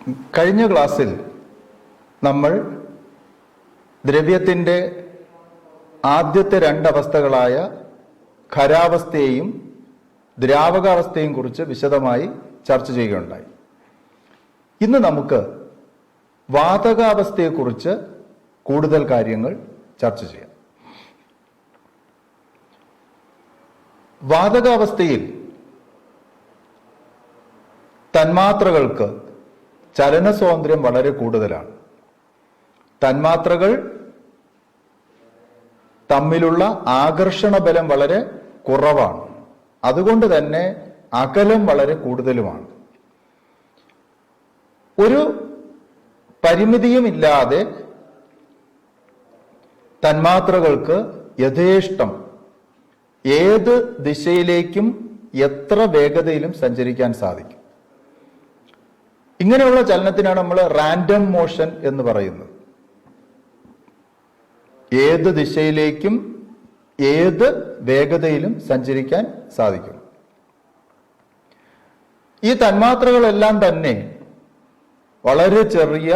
കഴിഞ്ഞ ക്ലാസ്സിൽ നമ്മൾ ദ്രവ്യത്തിൻ്റെ ആദ്യത്തെ രണ്ടവസ്ഥകളായ ഖരാവസ്ഥയെയും ദ്രാവകാവസ്ഥയെയും കുറിച്ച് വിശദമായി ചർച്ച ചെയ്യുകയുണ്ടായി. ഇന്ന് നമുക്ക് വാതകാവസ്ഥയെക്കുറിച്ച് കൂടുതൽ കാര്യങ്ങൾ ചർച്ച ചെയ്യാം. വാതകാവസ്ഥയിൽ തന്മാത്രകൾക്ക് ചലന സ്വാതന്ത്ര്യം വളരെ കൂടുതലാണ്. തന്മാത്രകൾ തമ്മിലുള്ള ആകർഷണ ബലം വളരെ കുറവാണ്. അതുകൊണ്ട് തന്നെ അകലം വളരെ കൂടുതലുമാണ്. ഒരു പരിമിതിയുമില്ലാതെ തന്മാത്രകൾക്ക് യഥേഷ്ടം ഏത് ദിശയിലേക്കും എത്ര വേഗതയിലും സഞ്ചരിക്കാൻ സാധിക്കും. ഇങ്ങനെയുള്ള ചലനത്തിനാണ് നമ്മൾ റാൻഡം മോഷൻ എന്ന് പറയുന്നത്. ഏത് ദിശയിലേക്കും ഏത് വേഗതയിലും സഞ്ചരിക്കാൻ സാധിക്കും. ഈ തന്മാത്രകളെല്ലാം തന്നെ വളരെ ചെറിയ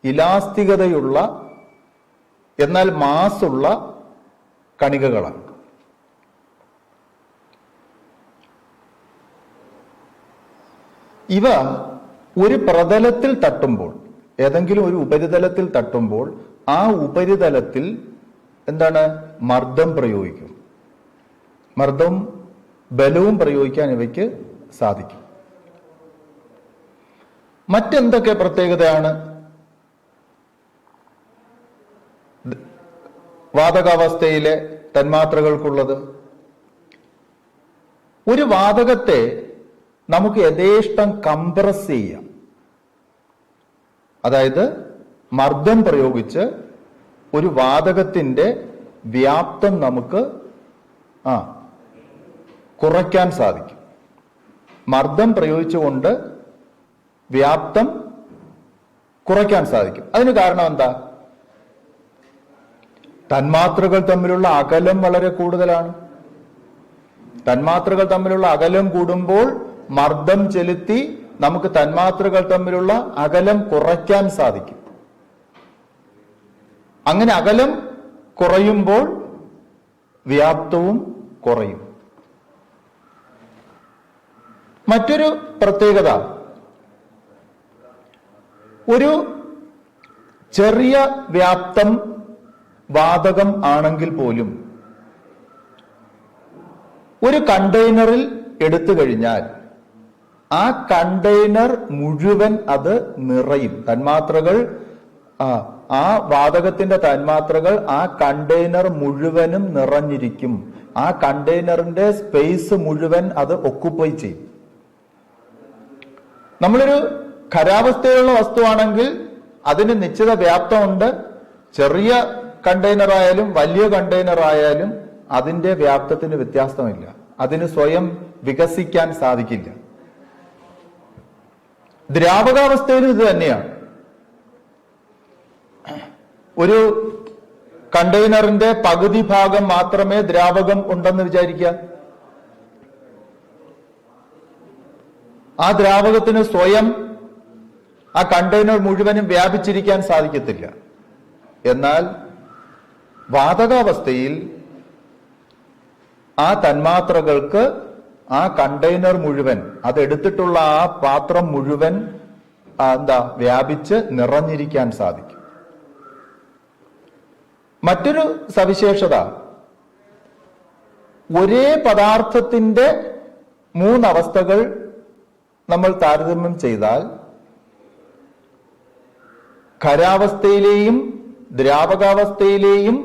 ഇലാസ്തികതയുള്ള എന്നാൽ മാസുള്ള കണികകളാണ്. ഇവ ഒരു പ്രതലത്തിൽ തട്ടുമ്പോൾ, ഏതെങ്കിലും ഒരു ഉപരിതലത്തിൽ തട്ടുമ്പോൾ ആ ഉപരിതലത്തിൽ എന്താണ് മർദ്ദം പ്രയോഗിക്കും. മർദ്ദവും ബലവും പ്രയോഗിക്കാൻ ഇവയ്ക്ക് സാധിക്കും. മറ്റെന്തൊക്കെ പ്രത്യേകതയാണ് വാതകാവസ്ഥയിലെ തന്മാത്രകൾക്കുള്ളത്? ഒരു വാതകത്തെ നമുക്ക് യഥേഷ്ടം കംപ്രസ് ചെയ്യാം. അതായത് മർദ്ദം പ്രയോഗിച്ച് ഒരു വാതകത്തിന്റെ വ്യാപ്തം നമുക്ക് കുറയ്ക്കാൻ സാധിക്കും. മർദ്ദം പ്രയോഗിച്ചുകൊണ്ട് വ്യാപ്തം കുറയ്ക്കാൻ സാധിക്കും. അതിന് കാരണം എന്താ? തന്മാത്രകൾ തമ്മിലുള്ള അകലം വളരെ കൂടുതലാണ്. തന്മാത്രകൾ തമ്മിലുള്ള അകലം കൂടുമ്പോൾ മർദ്ദം ചെലുത്തി നമുക്ക് തന്മാത്രകൾ തമ്മിലുള്ള അകലം കുറയ്ക്കാൻ സാധിക്കും. അങ്ങനെ അകലം കുറയുമ്പോൾ വ്യാപ്തവും കുറയും. മറ്റൊരു പ്രത്യേകത, ഒരു ചെറിയ വ്യാപ്തം വാതകം ആണെങ്കിൽ പോലും ഒരു കണ്ടെയ്നറിൽ എടുത്തു കഴിഞ്ഞാൽ ആ കണ്ടെയ്നർ മുഴുവൻ അത് നിറയും. തന്മാത്രകൾ ആ വാതകത്തിന്റെ തന്മാത്രകൾ ആ കണ്ടെയ്നർ മുഴുവനും നിറഞ്ഞിരിക്കും. ആ കണ്ടെയ്നറിന്റെ സ്പേസ് മുഴുവൻ അത് ഒക്കുപ്പൈ ചെയ്യും. നമ്മളൊരു ഖരാവസ്ഥയിലുള്ള വസ്തുവാണെങ്കിൽ അതിന് നിശ്ചിത വ്യാപ്തമുണ്ട്. ചെറിയ കണ്ടെയ്നർ ആയാലും വലിയ കണ്ടെയ്നർ ആയാലും അതിന്റെ വ്യാപ്തത്തിന് വ്യത്യാസമില്ല. അതിന് സ്വയം വികസിക്കാൻ സാധിക്കില്ല. ദ്രാവകാവസ്ഥയിലും ഇത് തന്നെയാണ്. ഒരു കണ്ടെയ്നറിന്റെ പകുതി ഭാഗം മാത്രമേ ദ്രാവകം ഉണ്ടെന്ന് വിചാരിക്കുക. ആ ദ്രാവകത്തിന് സ്വയം ആ കണ്ടെയ്നർ മുഴുവനും വ്യാപിച്ചിരിക്കാൻ സാധിക്കത്തില്ല. എന്നാൽ വാതകാവസ്ഥയിൽ ആ തന്മാത്രകൾക്ക് ആ കണ്ടെയ്നർ മുഴുവൻ, അതെടുത്തിട്ടുള്ള ആ പാത്രം മുഴുവൻ വ്യാപിച്ച് നിറഞ്ഞിരിക്കാൻ സാധിക്കും. മറ്റൊരു സവിശേഷത, ഒരേ പദാർത്ഥത്തിന്റെ മൂന്നവസ്ഥകൾ നമ്മൾ താരതമ്യം ചെയ്താൽ ഖരാവസ്ഥയിലെയും ദ്രാവകാവസ്ഥയിലെയും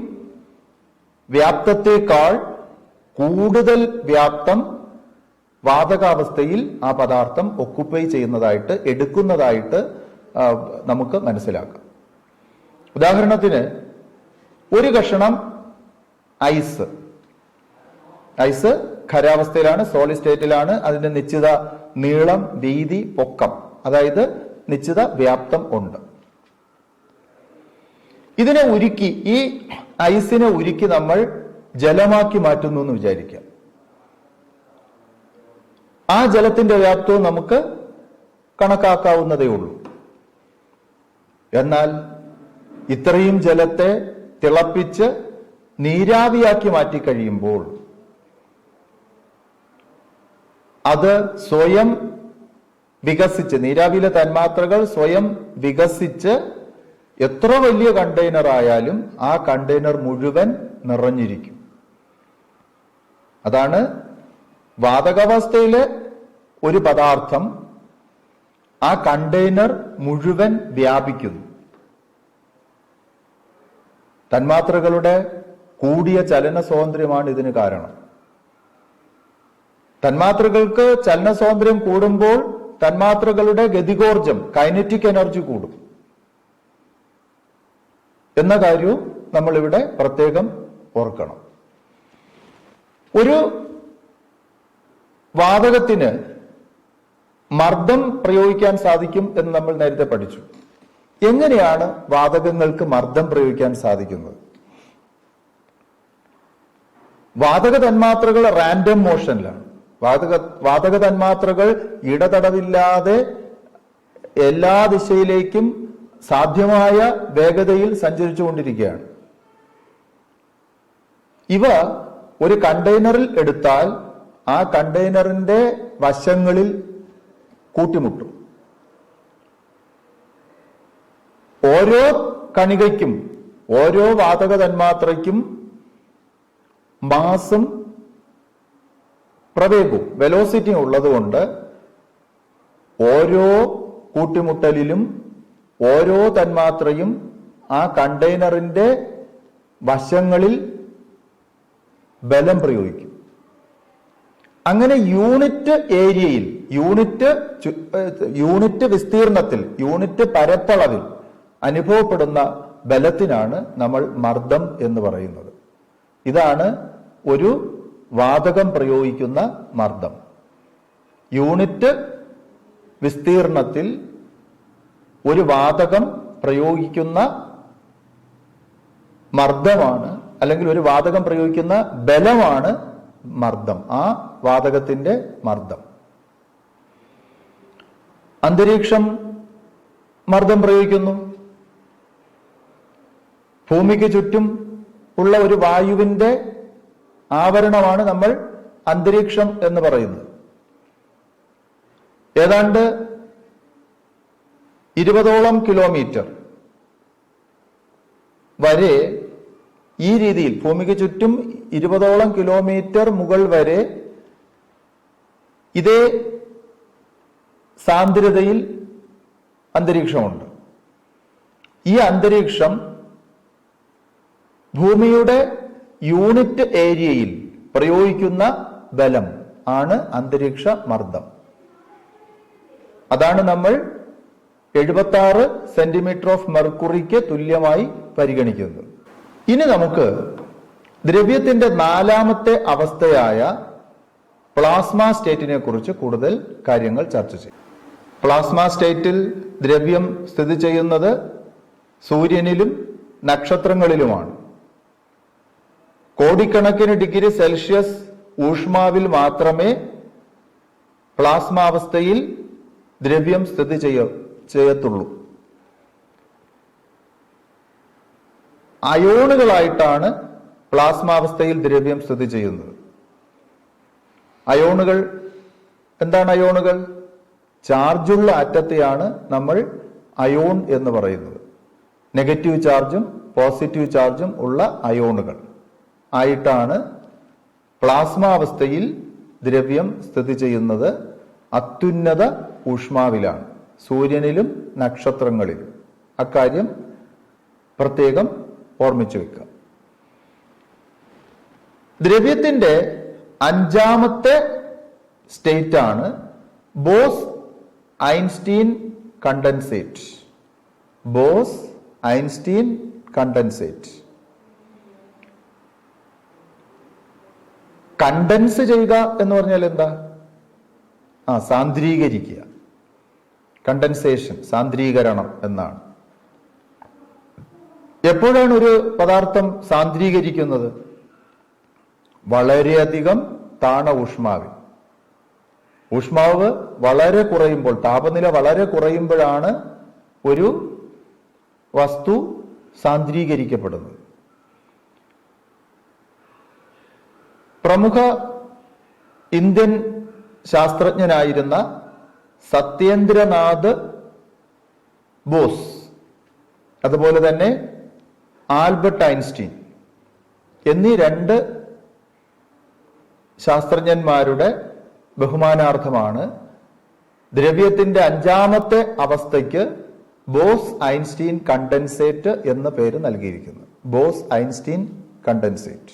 വ്യാപ്തത്തെക്കാൾ കൂടുതൽ വ്യാപ്തം വാതകാവസ്ഥയിൽ ആ പദാർത്ഥം ഒക്കുപ്പൈ ചെയ്യുന്നതായിട്ട്, എടുക്കുന്നതായിട്ട് നമുക്ക് മനസ്സിലാക്കാം. ഉദാഹരണത്തിന് ഒരു കഷണം ഐസ് ഖരാവസ്ഥയിലാണ്, സോളിഡ് സ്റ്റേറ്റിലാണ്. അതിന്റെ നിശ്ചിത നീളം, വീതി, പൊക്കം, അതായത് നിശ്ചിത വ്യാപ്തം ഉണ്ട്. ഇതിനെ ഉരുക്കി, ഈ ഐസിനെ ഉരുക്കി നമ്മൾ ജലമാക്കി മാറ്റുന്നു എന്ന് വിചാരിക്കാം. ആ ജലത്തിന്റെ വ്യാപ്തവും നമുക്ക് കണക്കാക്കാവുന്നതേ ഉള്ളൂ. എന്നാൽ ഇത്രയും ജലത്തെ തിളപ്പിച്ച് നീരാവിയാക്കി മാറ്റിക്കഴിയുമ്പോൾ അത് സ്വയം വികസിച്ച്, നീരാവിയിലെ തന്മാത്രകൾ സ്വയം വികസിച്ച് എത്ര വലിയ കണ്ടെയ്നർ ആയാലും ആ കണ്ടെയ്നർ മുഴുവൻ നിറഞ്ഞിരിക്കും. അതാണ് വാതകാവസ്ഥയിലെ ഒരു പദാർത്ഥം ആ കണ്ടെയ്നർ മുഴുവൻ വ്യാപിക്കുന്നു. തന്മാത്രകളുടെ കൂടിയ ചലന സ്വാതന്ത്ര്യമാണ് ഇതിന് കാരണം. തന്മാത്രകൾക്ക് ചലന സ്വാതന്ത്ര്യം കൂടുമ്പോൾ തന്മാത്രകളുടെ ഗതികോർജം, കൈനറ്റിക് എനർജി കൂടും എന്ന കാര്യവും നമ്മളിവിടെ പ്രത്യേകം ഓർക്കണം. ഒരു വാതകത്തിന് മർദ്ദം പ്രയോഗിക്കാൻ സാധിക്കും എന്ന് നമ്മൾ നേരത്തെ പഠിച്ചു. എങ്ങനെയാണ് വാതകങ്ങൾക്ക് മർദ്ദം പ്രയോഗിക്കാൻ സാധിക്കുന്നത്? വാതക തന്മാത്രകൾ റാൻഡം മോഷനിലാണ്. വാതക തന്മാത്രകൾ ഇടതടവില്ലാതെ എല്ലാ ദിശയിലേക്കും സാധ്യമായ വേഗതയിൽ സഞ്ചരിച്ചുകൊണ്ടിരിക്കുകയാണ്. ഇവ ഒരു കണ്ടെയ്നറിൽ എടുത്താൽ ആ കണ്ടെയ്നറിന്റെ വശങ്ങളിൽ കൂട്ടിമുട്ടും. ഓരോ കണികയ്ക്കും, ഓരോ വാതക തന്മാത്രയ്ക്കും മാസും പ്രവേഗവും വെലോസിറ്റിയും ഉള്ളതുകൊണ്ട് ഓരോ കൂട്ടിമുട്ടലിലും ഓരോ തന്മാത്രയും ആ കണ്ടെയ്നറിന്റെ വശങ്ങളിൽ ബലം പ്രയോഗിക്കും. അങ്ങനെ യൂണിറ്റ് ഏരിയയിൽ, യൂണിറ്റ് വിസ്തീർണത്തിൽ, യൂണിറ്റ് പരപ്പളവിൽ അനുഭവപ്പെടുന്ന ബലത്തിനാണ് നമ്മൾ മർദ്ദം എന്ന് പറയുന്നത്. ഇതാണ് ഒരു വാതകം പ്രയോഗിക്കുന്ന മർദ്ദം. യൂണിറ്റ് വിസ്തീർണത്തിൽ ഒരു വാതകം പ്രയോഗിക്കുന്ന മർദ്ദമാണ്, അല്ലെങ്കിൽ ഒരു വാതകം പ്രയോഗിക്കുന്ന ബലമാണ് മർദ്ദം, ആ വാതകത്തിന്റെ മർദ്ദം. അന്തരീക്ഷം മർദ്ദം പ്രയോഗിക്കുന്നു. ഭൂമിക്ക് ചുറ്റും ഉള്ള ഒരു വായുവിന്റെ ആവരണമാണ് നമ്മൾ അന്തരീക്ഷം എന്ന് പറയുന്നത്. ഏതാണ്ട് 20ഓളം കിലോമീറ്റർ വരെ ഈ രീതിയിൽ, ഭൂമിക്ക് ചുറ്റും 20ഓളം കിലോമീറ്റർ മുകൾ വരെ ഇതേ സാന്ദ്രതയിൽ അന്തരീക്ഷമുണ്ട്. ഈ അന്തരീക്ഷം ഭൂമിയുടെ യൂണിറ്റ് ഏരിയയിൽ പ്രയോഗിക്കുന്ന ബലം ആണ് അന്തരീക്ഷ മർദ്ദം. അതാണ് നമ്മൾ 76 സെന്റിമീറ്റർ ഓഫ് മെർക്കുറിക്ക് തുല്യമായി പരിഗണിക്കുന്നത്. ഇനി നമുക്ക് ദ്രവ്യത്തിന്റെ നാലാമത്തെ അവസ്ഥയായ പ്ലാസ്മ സ്റ്റേറ്റിനെ കുറിച്ച് കൂടുതൽ കാര്യങ്ങൾ ചർച്ച ചെയ്യും. പ്ലാസ്മ സ്റ്റേറ്റിൽ ദ്രവ്യം സ്ഥിതി ചെയ്യുന്നത് സൂര്യനിലും നക്ഷത്രങ്ങളിലുമാണ്. കോടിക്കണക്കിന് ഡിഗ്രി സെൽഷ്യസ് ഊഷ്മാവിൽ മാത്രമേ പ്ലാസ്മാവസ്ഥയിൽ ദ്രവ്യം സ്ഥിതി ചെയ്യത്തുള്ളൂ. അയോണുകളായിട്ടാണ് പ്ലാസ്മാവസ്ഥയിൽ ദ്രവ്യം സ്ഥിതി ചെയ്യുന്നത്. അയോണുകൾ എന്താണ്? അയോണുകൾ ചാർജുള്ള അറ്റത്തെയാണ് നമ്മൾ അയോൺ എന്ന് പറയുന്നത്. നെഗറ്റീവ് ചാർജും പോസിറ്റീവ് ചാർജും ഉള്ള അയോണുകൾ ആയിട്ടാണ് പ്ലാസ്മാവസ്ഥയിൽ ദ്രവ്യം സ്ഥിതി ചെയ്യുന്നത്. അത്യുന്നത ഊഷ്മാവിലാണ്, സൂര്യനിലും നക്ഷത്രങ്ങളിലും. അക്കാര്യം പ്രത്യേകം ഓർമ്മിച്ചു വെക്കുക. ദ്രവ്യത്തിന്റെ അഞ്ചാമത്തെ സ്റ്റേറ്റ് ആണ് Bose Einstein condensate. Bose Einstein condensate. Condense ചെയ്യുക എന്ന് പറഞ്ഞാൽ എന്താ? സാന്ദ്രീകരിക്കുക. കണ്ടൻസേഷൻ, സാന്ദ്രീകരണം എന്നാണ്. എപ്പോഴാണ് ഒരു പദാർത്ഥം സാന്ദ്രീകരിക്കുന്നത്? വളരെയധികം താണ ഊഷ്മാവിൽ. ഊഷ്മാവ് വളരെ കുറയുമ്പോൾ, താപനില വളരെ കുറയുമ്പോഴാണ് ഒരു വസ്തു സാന്ദ്രീകരിക്കപ്പെടുന്നത്. പ്രമുഖ ഇന്ത്യൻ ശാസ്ത്രജ്ഞനായിരുന്ന സത്യേന്ദ്രനാഥ് ബോസ്, അതുപോലെ തന്നെ ആൽബർട്ട് ഐൻസ്റ്റീൻ എന്നീ രണ്ട് ശാസ്ത്രജ്ഞന്മാരുടെ ബഹുമാനാർത്ഥമാണ് ദ്രവ്യത്തിന്റെ അഞ്ചാമത്തെ അവസ്ഥയ്ക്ക് ബോസ് ഐൻസ്റ്റീൻ കണ്ടൻസേറ്റ് എന്ന പേര് നൽകിയിരിക്കുന്നത്. Boss Einstein condensate.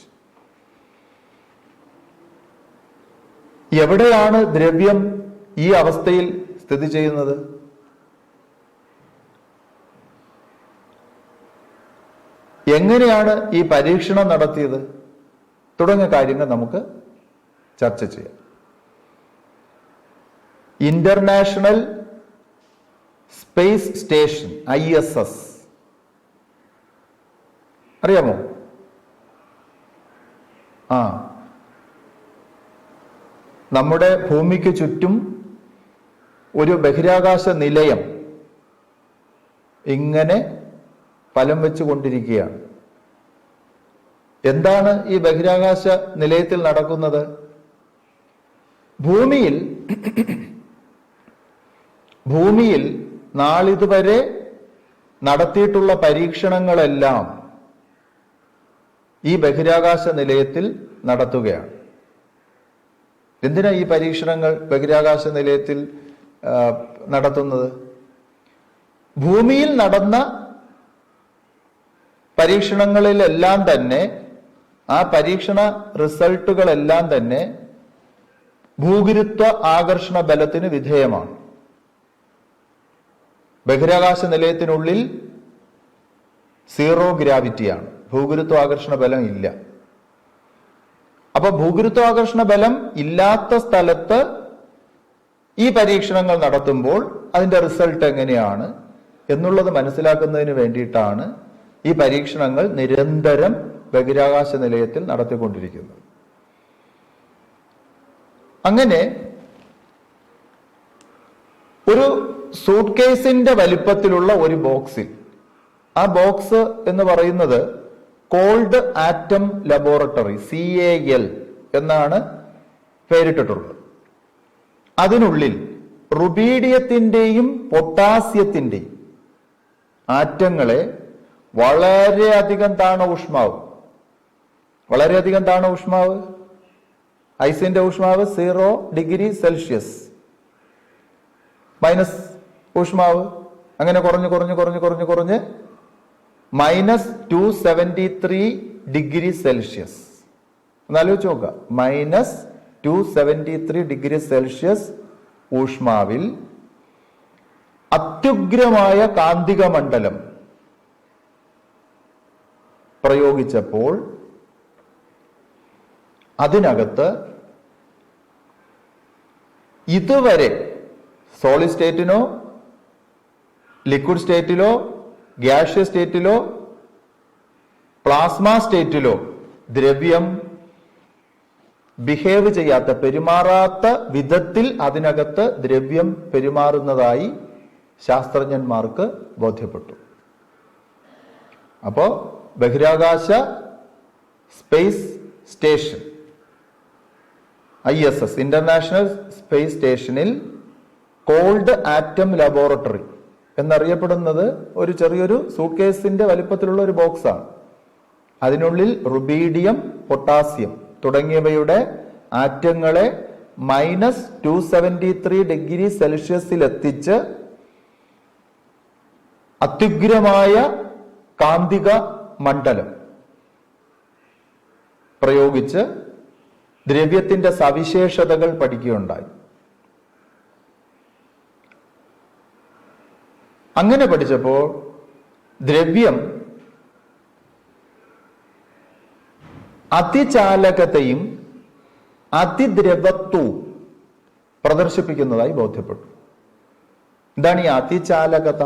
എവിടെയാണ് ദ്രവ്യം ഈ അവസ്ഥയിൽ സ്ഥിതി ചെയ്യുന്നത്? എങ്ങനെയാണ് ഈ പരീക്ഷണം നടത്തിയത് തുടങ്ങിയ കാര്യങ്ങൾ നമുക്ക് ചർച്ച ചെയ്യാം. ഇന്റർനാഷണൽ സ്പേസ് സ്റ്റേഷൻ ISS അറിയാമോ? നമ്മുടെ ഭൂമിക്ക് ചുറ്റും ഒരു ബഹിരാകാശ നിലയം ഇങ്ങനെ ഫലം വെച്ചുകൊണ്ടിരിക്കുകയാണ്. എന്താണ് ഈ ബഹിരാകാശ നിലയത്തിൽ നടക്കുന്നത്? ഭൂമിയിൽ നാളിതുവരെ നടത്തിയിട്ടുള്ള പരീക്ഷണങ്ങളെല്ലാം ഈ ബഹിരാകാശ നിലയത്തിൽ നടത്തുകയാണ്. എന്തിനാ ഈ പരീക്ഷണങ്ങൾ ബഹിരാകാശ നിലയത്തിൽ നടത്തുന്നത്? ഭൂമിയിൽ നടന്ന പരീക്ഷണങ്ങളിലെല്ലാം തന്നെ, ആ പരീക്ഷണ റിസൾട്ടുകളെല്ലാം തന്നെ ഭൂഗുരുത്വ ആകർഷണ ബലത്തിന് വിധേയമാണ്. ബഹിരാകാശ നിലയത്തിനുള്ളിൽ സീറോ ഗ്രാവിറ്റിയാണ്, ഭൂഗുരുത്വാകർഷണ ബലം ഇല്ല. അപ്പൊ ഭൂഗുരുത്വാകർഷണ ബലം ഇല്ലാത്ത സ്ഥലത്ത് ഈ പരീക്ഷണങ്ങൾ നടത്തുമ്പോൾ അതിന്റെ റിസൾട്ട് എങ്ങനെയാണ് എന്നുള്ളത് മനസ്സിലാക്കുന്നതിന് വേണ്ടിയിട്ടാണ് ഈ പരീക്ഷണങ്ങൾ നിരന്തരം ബഹിരാകാശ നിലയത്തിൽ നടത്തിക്കൊണ്ടിരിക്കുന്നത്. അങ്ങനെ ഒരു സൂട്ട് കേസിന്റെ വലിപ്പത്തിലുള്ള ഒരു ബോക്സിൽ, ആ ബോക്സ് എന്ന് പറയുന്നത് കോൾഡ് ആറ്റം ലബോറട്ടറി CAL എന്നാണ് പേരിട്ടിട്ടുള്ളത്. അതിനുള്ളിൽ റുബീഡിയത്തിന്റെയും പൊട്ടാസ്യത്തിന്റെയും ആറ്റങ്ങളെ വളരെയധികം താണ ഊഷ്മാവ്, ഐസിന്റെ ഊഷ്മാവ് 0 ഡിഗ്രി സെൽഷ്യസ്, മൈനസ് ഊഷ്മാവ് അങ്ങനെ കുറഞ്ഞ് -273 ഡിഗ്രി സെൽഷ്യസ്. ഒന്നാലോചിച്ച് നോക്കുക, -273 ഡിഗ്രി സെൽഷ്യസ് ഊഷ്മാവിൽ അത്യുഗ്രമായ കാന്തിക മണ്ഡലം പ്രയോഗിച്ചപ്പോൾ അതിനകത്ത് ഇതുവരെ സോളിഡ് സ്റ്റേറ്റിനോ ലിക്വിഡ് സ്റ്റേറ്റിലോ ഗ്യാഷ്യസ് സ്റ്റേറ്റിലോ പ്ലാസ്മ സ്റ്റേറ്റിലോ ദ്രവ്യം ബിഹേവ് ചെയ്യാത്ത, പെരുമാറാത്ത വിധത്തിൽ അതിനകത്ത് ദ്രവ്യം പെരുമാറുന്നതായി ശാസ്ത്രജ്ഞന്മാർക്ക് ബോധ്യപ്പെട്ടു. അപ്പോ ബഹിരാകാശ space station ISS international space സ്റ്റേഷനിൽ കോൾഡ് ആറ്റം ലബോറട്ടറി എന്നറിയപ്പെടുന്നത് ഒരു ചെറിയൊരു സൂട്ട്കേസിന്റെ വലിപ്പത്തിലുള്ള ഒരു ബോക്സാണ്. അതിനുള്ളിൽ റുബീഡിയം, പൊട്ടാസ്യം തുടങ്ങിയവയുടെ ആറ്റങ്ങളെ -273 ഡിഗ്രി സെൽഷ്യസിൽ എത്തിച്ച് അത്യുഗ്രമായ കാന്തിക മണ്ഡലം പ്രയോഗിച്ച് ദ്രവ്യത്തിന്റെ സവിശേഷതകൾ പഠിക്കുകയുണ്ടായി. അങ്ങനെ പഠിച്ചപ്പോൾ ദ്രവ്യം അതിചാലകതയും അതിദ്രവത്വവും പ്രദർശിപ്പിക്കുന്നതായി ബോധ്യപ്പെട്ടു. എന്താണ് ഈ അതിചാലകത?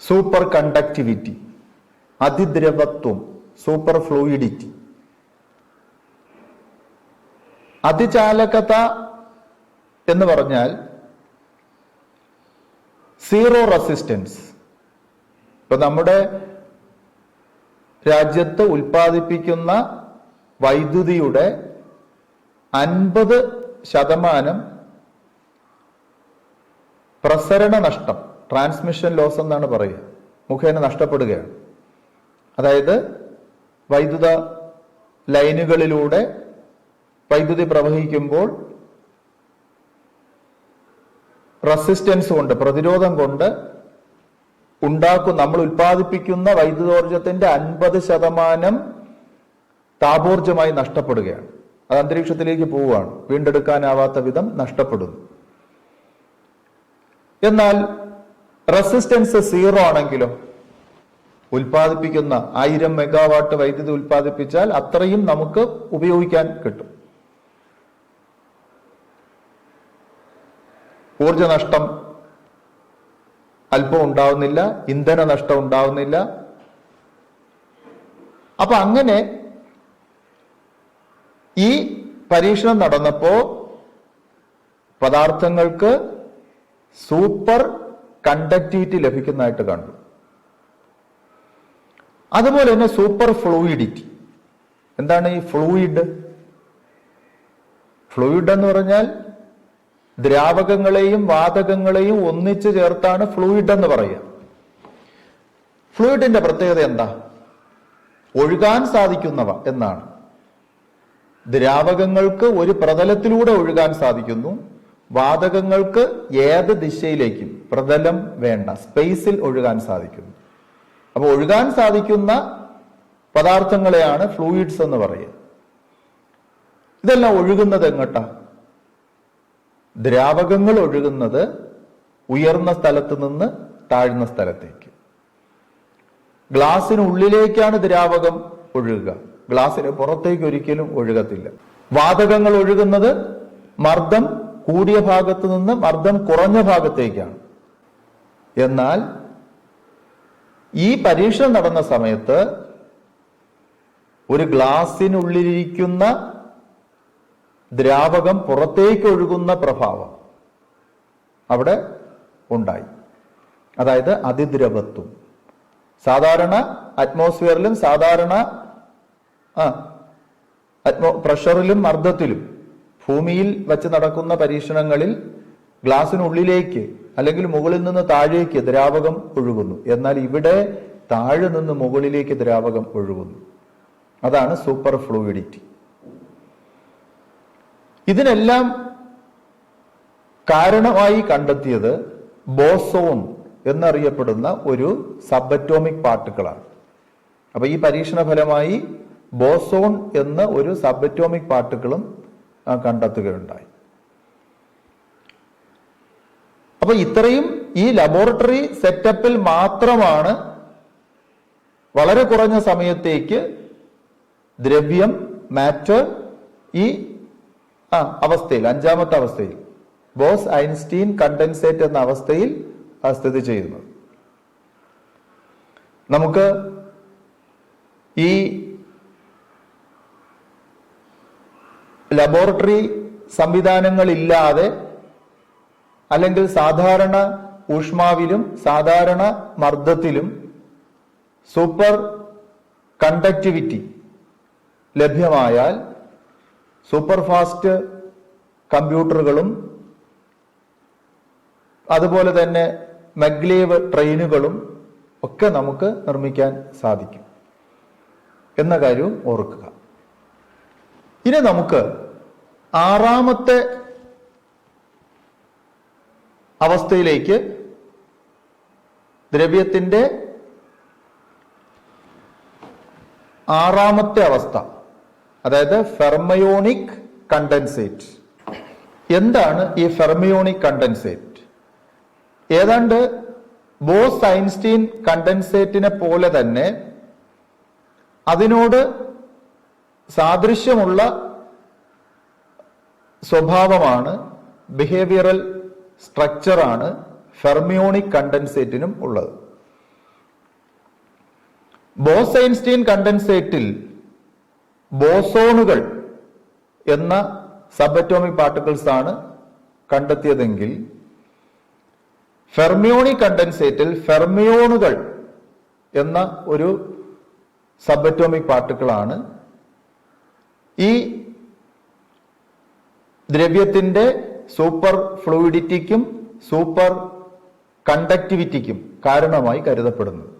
സൂപ്പർ കണ്ടക്ടിവിറ്റി, അതിദ്രവത്വം, സൂപ്പർ ഫ്ലൂയിഡിറ്റി. അതിചാലകത എന്ന് പറഞ്ഞാൽ സീറോ റെസിസ്റ്റൻസ്. ഇപ്പൊ നമ്മുടെ രാജ്യത്ത് ഉൽപ്പാദിപ്പിക്കുന്ന വൈദ്യുതിയുടെ 50% പ്രസരണ നഷ്ടം, ട്രാൻസ്മിഷൻ ലോസ് എന്നാണ് പറയുക, മുഖേന നഷ്ടപ്പെടുകയാണ്. അതായത് വൈദ്യുത ലൈനുകളിലൂടെ വൈദ്യുതി പ്രവഹിക്കുമ്പോൾ റെസിസ്റ്റൻസ് കൊണ്ട്, പ്രതിരോധം കൊണ്ട് നമ്മൾ ഉൽപ്പാദിപ്പിക്കുന്ന വൈദ്യുതോർജത്തിന്റെ 50% താപോർജ്ജമായി നഷ്ടപ്പെടുകയാണ്. അത് അന്തരീക്ഷത്തിലേക്ക് പോവുകയാണ്, വീണ്ടെടുക്കാനാവാത്ത വിധം നഷ്ടപ്പെടുന്നു. എന്നാൽ റെസിസ്റ്റൻസ് സീറോ ആണെങ്കിലോ, ഉൽപ്പാദിപ്പിക്കുന്ന 1000 മെഗാവാട്ട് വൈദ്യുതി ഉൽപ്പാദിപ്പിച്ചാൽ അത്രയും നമുക്ക് ഉപയോഗിക്കാൻ കിട്ടും. ഊർജ നഷ്ടം അല്പം ഉണ്ടാവുന്നില്ല, ഇന്ധന നഷ്ടം ഉണ്ടാവുന്നില്ല. അപ്പൊ അങ്ങനെ ഈ പരീക്ഷണം നടന്നപ്പോ പദാർത്ഥങ്ങൾക്ക് സൂപ്പർ കണ്ടക്ടിവിറ്റി ലഭിക്കുന്നതായിട്ട് കണ്ടു. അതുപോലെ തന്നെ സൂപ്പർ ഫ്ലൂയിഡിറ്റി. എന്താണ് ഈ ഫ്ലൂയിഡ്? ഫ്ലൂയിഡ് എന്ന് പറഞ്ഞാൽ ദ്രാവകങ്ങളെയും വാതകങ്ങളെയും ഒന്നിച്ചു ചേർത്താണ് ഫ്ലൂയിഡ് എന്ന് പറയുക. ഫ്ലൂയിഡിന്റെ പ്രത്യേകത എന്താ? ഒഴുകാൻ സാധിക്കുന്നവ എന്നാണ്. ദ്രാവകങ്ങൾക്ക് ഒരു പ്രതലത്തിലൂടെ ഒഴുകാൻ സാധിക്കുന്നു, വാതകങ്ങൾക്ക് ഏത് ദിശയിലേക്കും പ്രതലം വേണ്ട, സ്പേസിൽ ഒഴുകാൻ സാധിക്കുന്നു. അപ്പൊ ഒഴുകാൻ സാധിക്കുന്ന പദാർത്ഥങ്ങളെയാണ് ഫ്ലൂയിഡ്സ് എന്ന് പറയുക. ഇതെല്ലാം ഒഴുകുന്നത് എങ്ങോട്ടാ? ദ്രാവകങ്ങൾ ഒഴുകുന്നത് ഉയർന്ന സ്ഥലത്ത് നിന്ന് താഴ്ന്ന സ്ഥലത്തേക്ക്. ഗ്ലാസിനുള്ളിലേക്കാണ് ദ്രാവകം ഒഴുകുക, ഗ്ലാസിന് പുറത്തേക്ക് ഒരിക്കലും ഒഴുകത്തില്ല. വാതകങ്ങൾ ഒഴുകുന്നത് മർദ്ദം കൂടിയ ഭാഗത്ത് നിന്ന് മർദ്ദം കുറഞ്ഞ ഭാഗത്തേക്കാണ്. എന്നാൽ ഈ പരീക്ഷണം നടന്ന സമയത്ത് ഒരു ഗ്ലാസിനുള്ളിലിരിക്കുന്ന ദ്രാവകം പുറത്തേക്ക് ഒഴുകുന്ന പ്രഭാവം അവിടെ ഉണ്ടായി. അതായത് അതിദ്രവത്വം. സാധാരണ അറ്റ്മോസ്ഫിയറിലും സാധാരണ പ്രഷറിലും മർദ്ദത്തിലും ഭൂമിയിൽ വച്ച് നടക്കുന്ന പരീക്ഷണങ്ങളിൽ ഗ്ലാസിനുള്ളിലേക്ക് അല്ലെങ്കിൽ മുകളിൽ നിന്ന് താഴേക്ക് ദ്രാവകം ഒഴുകുന്നു. എന്നാൽ ഇവിടെ താഴെ നിന്ന് മുകളിലേക്ക് ദ്രാവകം ഒഴുകുന്നു. അതാണ് സൂപ്പർ ഫ്ലൂയിഡിറ്റി. ഇതിനെല്ലാം കാരണമായി കണ്ടെത്തിയത് ബോസോൺ എന്നറിയപ്പെടുന്ന ഒരു സബറ്റോമിക് പാർട്ടിക്കിളാണ്. അപ്പൊ ഈ പരീക്ഷണ ഫലമായി ബോസോൺ എന്ന ഒരു സബറ്റോമിക് പാർട്ടിക്കിളും കണ്ടെത്തുകയുണ്ടായി. അപ്പൊ ഇത്രയും ഈ ലബോറട്ടറി സെറ്റപ്പിൽ മാത്രമാണ് വളരെ കുറഞ്ഞ സമയത്തേക്ക് ദ്രവ്യം, മാറ്റർ ഈ അവസ്ഥയിൽ, അഞ്ചാമത്തെ അവസ്ഥയിൽ, ബോസ് ഐൻസ്റ്റീൻ കണ്ടൻസേറ്റ് എന്ന അവസ്ഥയിൽ സ്ഥിതി ചെയ്യുന്നത്. നമുക്ക് ഈ ലബോറട്ടറി സംവിധാനങ്ങളില്ലാതെ അല്ലെങ്കിൽ സാധാരണ ഊഷ്മാവിലും സാധാരണ മർദ്ദത്തിലും സൂപ്പർ കണ്ടക്ടിവിറ്റി ലഭ്യമായാൽ സൂപ്പർ ഫാസ്റ്റ് കമ്പ്യൂട്ടറുകളും അതുപോലെ തന്നെ മഗ്ലേവ് ട്രെയിനുകളും ഒക്കെ നമുക്ക് നിർമ്മിക്കാൻ സാധിക്കും എന്ന കാര്യവും ഓർക്കുക. ഇനി നമുക്ക് ആറാമത്തെ അവസ്ഥയിലേക്ക്, ദ്രവ്യത്തിന്റെ ആറാമത്തെ അവസ്ഥ, അതായത് ഫെർമയോണിക് കണ്ടൻസേറ്റ്. എന്താണ് ഈ ഫെർമിയോണിക് കണ്ടൻസേറ്റ്? ഏതാണ്ട് ബോസ് ഐൻസ്റ്റീൻ കണ്ടൻസേറ്റിനെ പോലെ തന്നെ അതിനോട് സാദൃശ്യമുള്ള സ്വഭാവമാണ്, ബിഹേവിയറൽ സ്ട്രക്ചറാണ് ഫെർമിയോണിക് കണ്ടൻസേറ്റിനും ഉള്ളത്. ബോസ് ഐൻസ്റ്റീൻ കണ്ടൻസേറ്റിൽ ബോസോണുകൾ എന്ന സബ് അറ്റോമിക് പാർട്ടിക്കിൾസ് ആണ് കണ്ടെത്തിയതെങ്കിൽ ഫെർമിയോണിക് കണ്ടൻസേറ്റിൽ ഫെർമിയോണുകൾ എന്ന ഒരു സബ് അറ്റോമിക് പാർട്ടിക്കിളാണ് ഈ ദ്രവ്യത്തിന്റെ സൂപ്പർ ഫ്ലൂയിഡിറ്റിക്കും സൂപ്പർ കണ്ടക്ടിവിറ്റിക്കും കാരണമായി കരുതപ്പെടുന്നത്.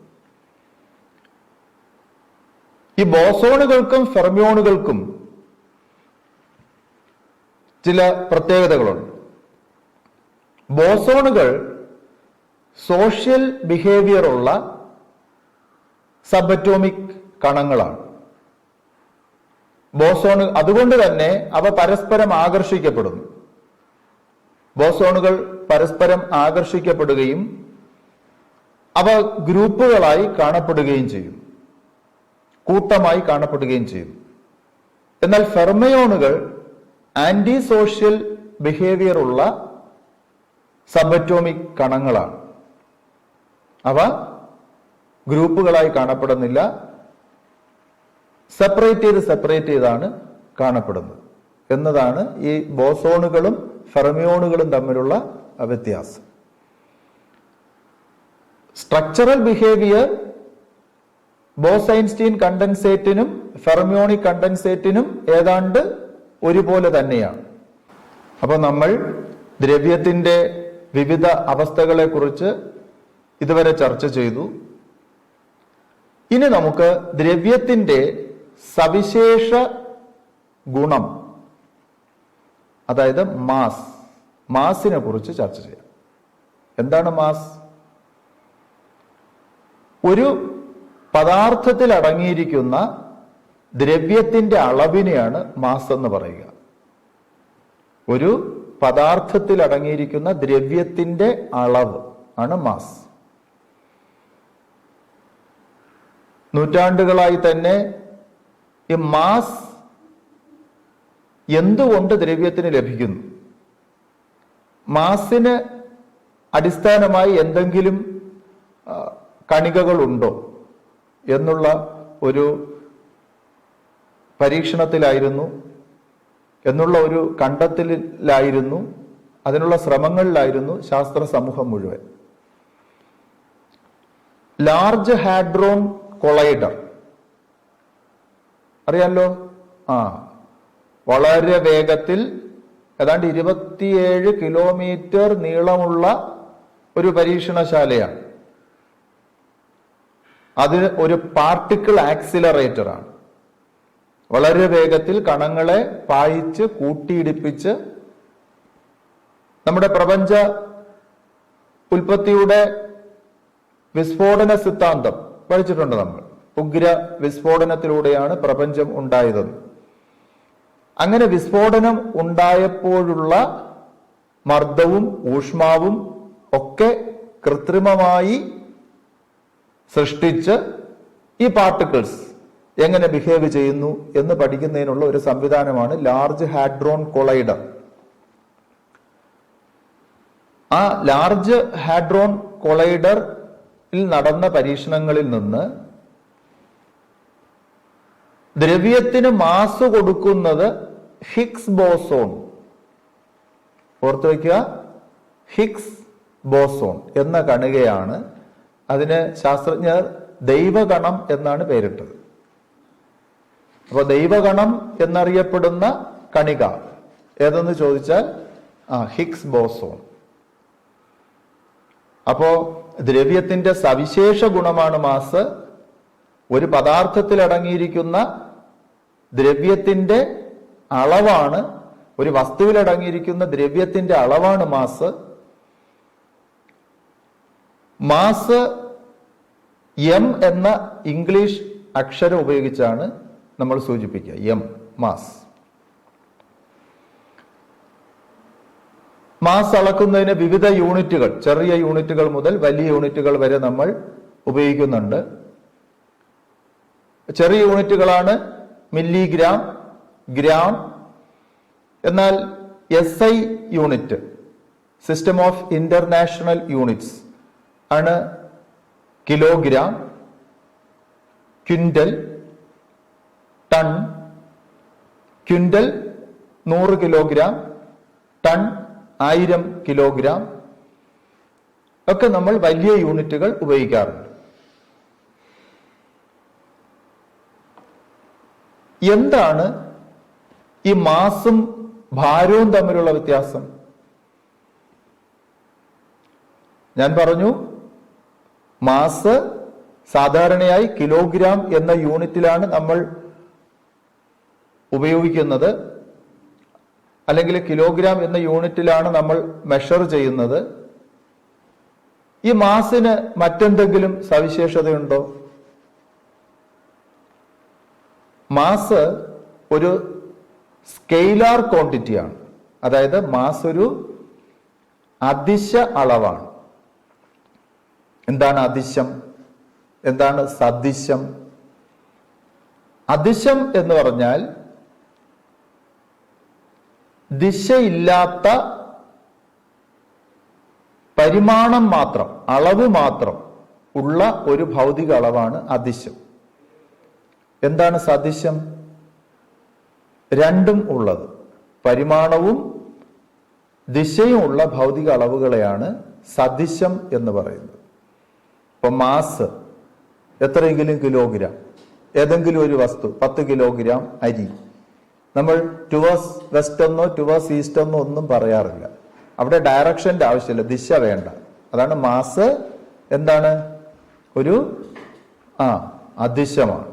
ഈ ബോസോണുകൾക്കും ഫെർമിയോണുകൾക്കും ചില പ്രത്യേകതകളുണ്ട്. ബോസോണുകൾ സോഷ്യൽ ബിഹേവിയർ ഉള്ള സബ് അറ്റോമിക് കണങ്ങളാണ്. ബോസോൺ അതുകൊണ്ട് തന്നെ അവ പരസ്പരം ആകർഷിക്കപ്പെടുന്നു. ബോസോണുകൾ പരസ്പരം ആകർഷിക്കപ്പെടുകയും അവ ഗ്രൂപ്പുകളായി കാണപ്പെടുകയും ചെയ്യും, കൂട്ടമായി കാണപ്പെടുകയും ചെയ്യും. എന്നാൽ ഫെർമിയോണുകൾ ആന്റി സോഷ്യൽ ബിഹേവിയർ ഉള്ള സബ് അറ്റോമിക് കണങ്ങളാണ്. അവ ഗ്രൂപ്പുകളായി കാണപ്പെടുന്നില്ല, സെപ്പറേറ്റ് ചെയ്താണ് കാണപ്പെടുന്നത് എന്നതാണ് ഈ ബോസോണുകളും ഫെർമിയോണുകളും തമ്മിലുള്ള വ്യത്യാസം. സ്ട്രക്ചറൽ ബിഹേവിയർ ബോസ്-ഐൻസ്റ്റീൻ കണ്ടൻസേറ്റിനും ഫെർമിയോണിക് കണ്ടൻസേറ്റിനും ഏതാണ്ട് ഒരുപോലെ തന്നെയാണ്. അപ്പൊ നമ്മൾ ദ്രവ്യത്തിന്റെ വിവിധ അവസ്ഥകളെ കുറിച്ച് ഇതുവരെ ചർച്ച ചെയ്തു. ഇനി നമുക്ക് ദ്രവ്യത്തിന്റെ സവിശേഷ ഗുണം, അതായത് മാസിനെ കുറിച്ച് ചർച്ച ചെയ്യാം. എന്താണ് മാസ്? ഒരു പദാർത്ഥത്തിൽ അടങ്ങിയിരിക്കുന്ന ദ്രവ്യത്തിന്റെ അളവിനെയാണ് മാസ് എന്ന് പറയുക. ഒരു പദാർത്ഥത്തിൽ അടങ്ങിയിരിക്കുന്ന ദ്രവ്യത്തിന്റെ അളവ് ആണ് മാസ്. നൂറ്റാണ്ടുകളായി തന്നെ ഈ മാസ് എന്തുകൊണ്ട് ദ്രവ്യത്തിന് ലഭിക്കുന്നു, മാസിന് അടിസ്ഥാനമായി എന്തെങ്കിലും കണികകളുണ്ടോ എന്നുള്ള ഒരു പരീക്ഷണത്തിലായിരുന്നു, എന്നുള്ള ഒരു കണ്ടെത്തലിലായിരുന്നു, അതിനുള്ള ശ്രമങ്ങളിലായിരുന്നു ശാസ്ത്ര സമൂഹം മുഴുവൻ. ലാർജ് ഹാഡ്രോൺ കൊളൈഡർ അറിയാലോ? വളരെ വേഗത്തിൽ ഏതാണ്ട് 27 കിലോമീറ്റർ നീളമുള്ള ഒരു പരീക്ഷണശാലയാണ്. അത് ഒരു പാർട്ടിക്കിൾ ആക്സിലറേറ്റർ ആണ്. വളരെ വേഗത്തിൽ കണങ്ങളെ പായിച്ച് കൂട്ടിയിടിപ്പിച്ച് നമ്മുടെ പ്രപഞ്ച ഉൽപ്പത്തിയുടെ വിസ്ഫോടന സിദ്ധാന്തം പഠിച്ചിട്ടുണ്ട് നമ്മൾ. ഉഗ്ര വിസ്ഫോടനത്തിലൂടെയാണ് പ്രപഞ്ചം ഉണ്ടായതെന്ന്. അങ്ങനെ വിസ്ഫോടനം ഉണ്ടായപ്പോഴുള്ള മർദ്ദവും ഊഷ്മാവും ഒക്കെ കൃത്രിമമായി സൃഷ്ടിച്ച് ഈ പാർട്ടിക്കിൾസ് എങ്ങനെ ബിഹേവ് ചെയ്യുന്നു എന്ന് പഠിക്കുന്നതിനുള്ള ഒരു സംവിധാനമാണ് ലാർജ് ഹാഡ്രോൺ കൊളൈഡർ. ആ ലാർജ് ഹാഡ്രോൺ കൊളൈഡറിൽ നടന്ന പരീക്ഷണങ്ങളിൽ നിന്ന് ദ്രവ്യത്തിന് മാസ് കൊടുക്കുന്നത് ഹിഗ്സ് ബോസോൺ, ഓർത്തു വയ്ക്കുക, ഹിഗ്സ് ബോസോൺ എന്ന കണികയാണ്. അതിന് ശാസ്ത്രജ്ഞർ ദൈവഗണം എന്നാണ് പേരിട്ടത്. അപ്പൊ ദൈവഗണം എന്നറിയപ്പെടുന്ന കണിക ഏതെന്ന് ചോദിച്ചാൽ ഹിഗ്സ് ബോസോൺ. അപ്പോ ദ്രവ്യത്തിന്റെ സവിശേഷ ഗുണമാണ് മാസ്. ഒരു പദാർത്ഥത്തിൽ അടങ്ങിയിരിക്കുന്ന ദ്രവ്യത്തിന്റെ അളവാണ്, ഒരു വസ്തുവിൽ അടങ്ങിയിരിക്കുന്ന ദ്രവ്യത്തിന്റെ അളവാണ് മാസ്. മാസ് എം എന്ന ഇംഗ്ലീഷ് അക്ഷരം ഉപയോഗിച്ചാണ് നമ്മൾ സൂചിപ്പിക്കുക. M, mass. മാസ് അളക്കുന്നതിന് വിവിധ യൂണിറ്റുകൾ, ചെറിയ യൂണിറ്റുകൾ മുതൽ വലിയ യൂണിറ്റുകൾ വരെ നമ്മൾ ഉപയോഗിക്കുന്നുണ്ട്. ചെറിയ യൂണിറ്റുകളാണ് മില്ലിഗ്രാം, ഗ്രാം. എന്നാൽ SI unit, system of international units, ആണ് kilogram, quintal, ton. Quintal 100 kilogram, ton 1000 kilogram ഒക്കെ നമ്മൾ വലിയ യൂണിറ്റുകൾ ഉപയോഗിക്കാറുണ്ട്. എന്താണ് ഈ മാസും ഭാരവും തമ്മിലുള്ള വ്യത്യാസം? ഞാൻ പറഞ്ഞു, മാസ് സാധാരണയായി കിലോഗ്രാം എന്ന യൂണിറ്റിലാണ് നമ്മൾ ഉപയോഗിക്കുന്നത്, അല്ലെങ്കിൽ കിലോഗ്രാം എന്ന യൂണിറ്റിലാണ് നമ്മൾ മെഷർ ചെയ്യുന്നത്. ഈ മാസിന് മറ്റെന്തെങ്കിലും സവിശേഷതയുണ്ടോ? മാസ് ഒരു സ്കെയിലാർ ക്വാണ്ടിറ്റിയാണ്. അതായത് മാസ് ഒരു അദിശ അളവാണ്. എന്താണ് അദിശം? എന്താണ് സദിശം? അദിശം എന്ന് പറഞ്ഞാൽ ദിശയില്ലാത്ത പരിമാണം മാത്രം, അളവ് മാത്രം ഉള്ള ഒരു ഭൗതിക അളവാണ് അദിശം. എന്താണ് സദിശം? രണ്ടും ഉള്ളത്, പരിമാണവും ദിശയും ഉള്ള ഭൗതിക അളവുകളെയാണ് സദിശം എന്ന് പറയുന്നത്. ഇപ്പൊ മാസ് എത്രയെങ്കിലും കിലോഗ്രാം, ഏതെങ്കിലും ഒരു വസ്തു 10 കിലോഗ്രാം അരി, നമ്മൾ ടുവേഴ്സ് വെസ്റ്റ് എന്നോ ടുവേഴ്സ് ഈസ്റ്റ് എന്നോ ഒന്നും പറയാറില്ല. അവിടെ ഡയറക്ഷന്റെ ആവശ്യമില്ല, ദിശ വേണ്ട. അതാണ് മാസ് എന്താണ്? ഒരു അദിശമാണ്.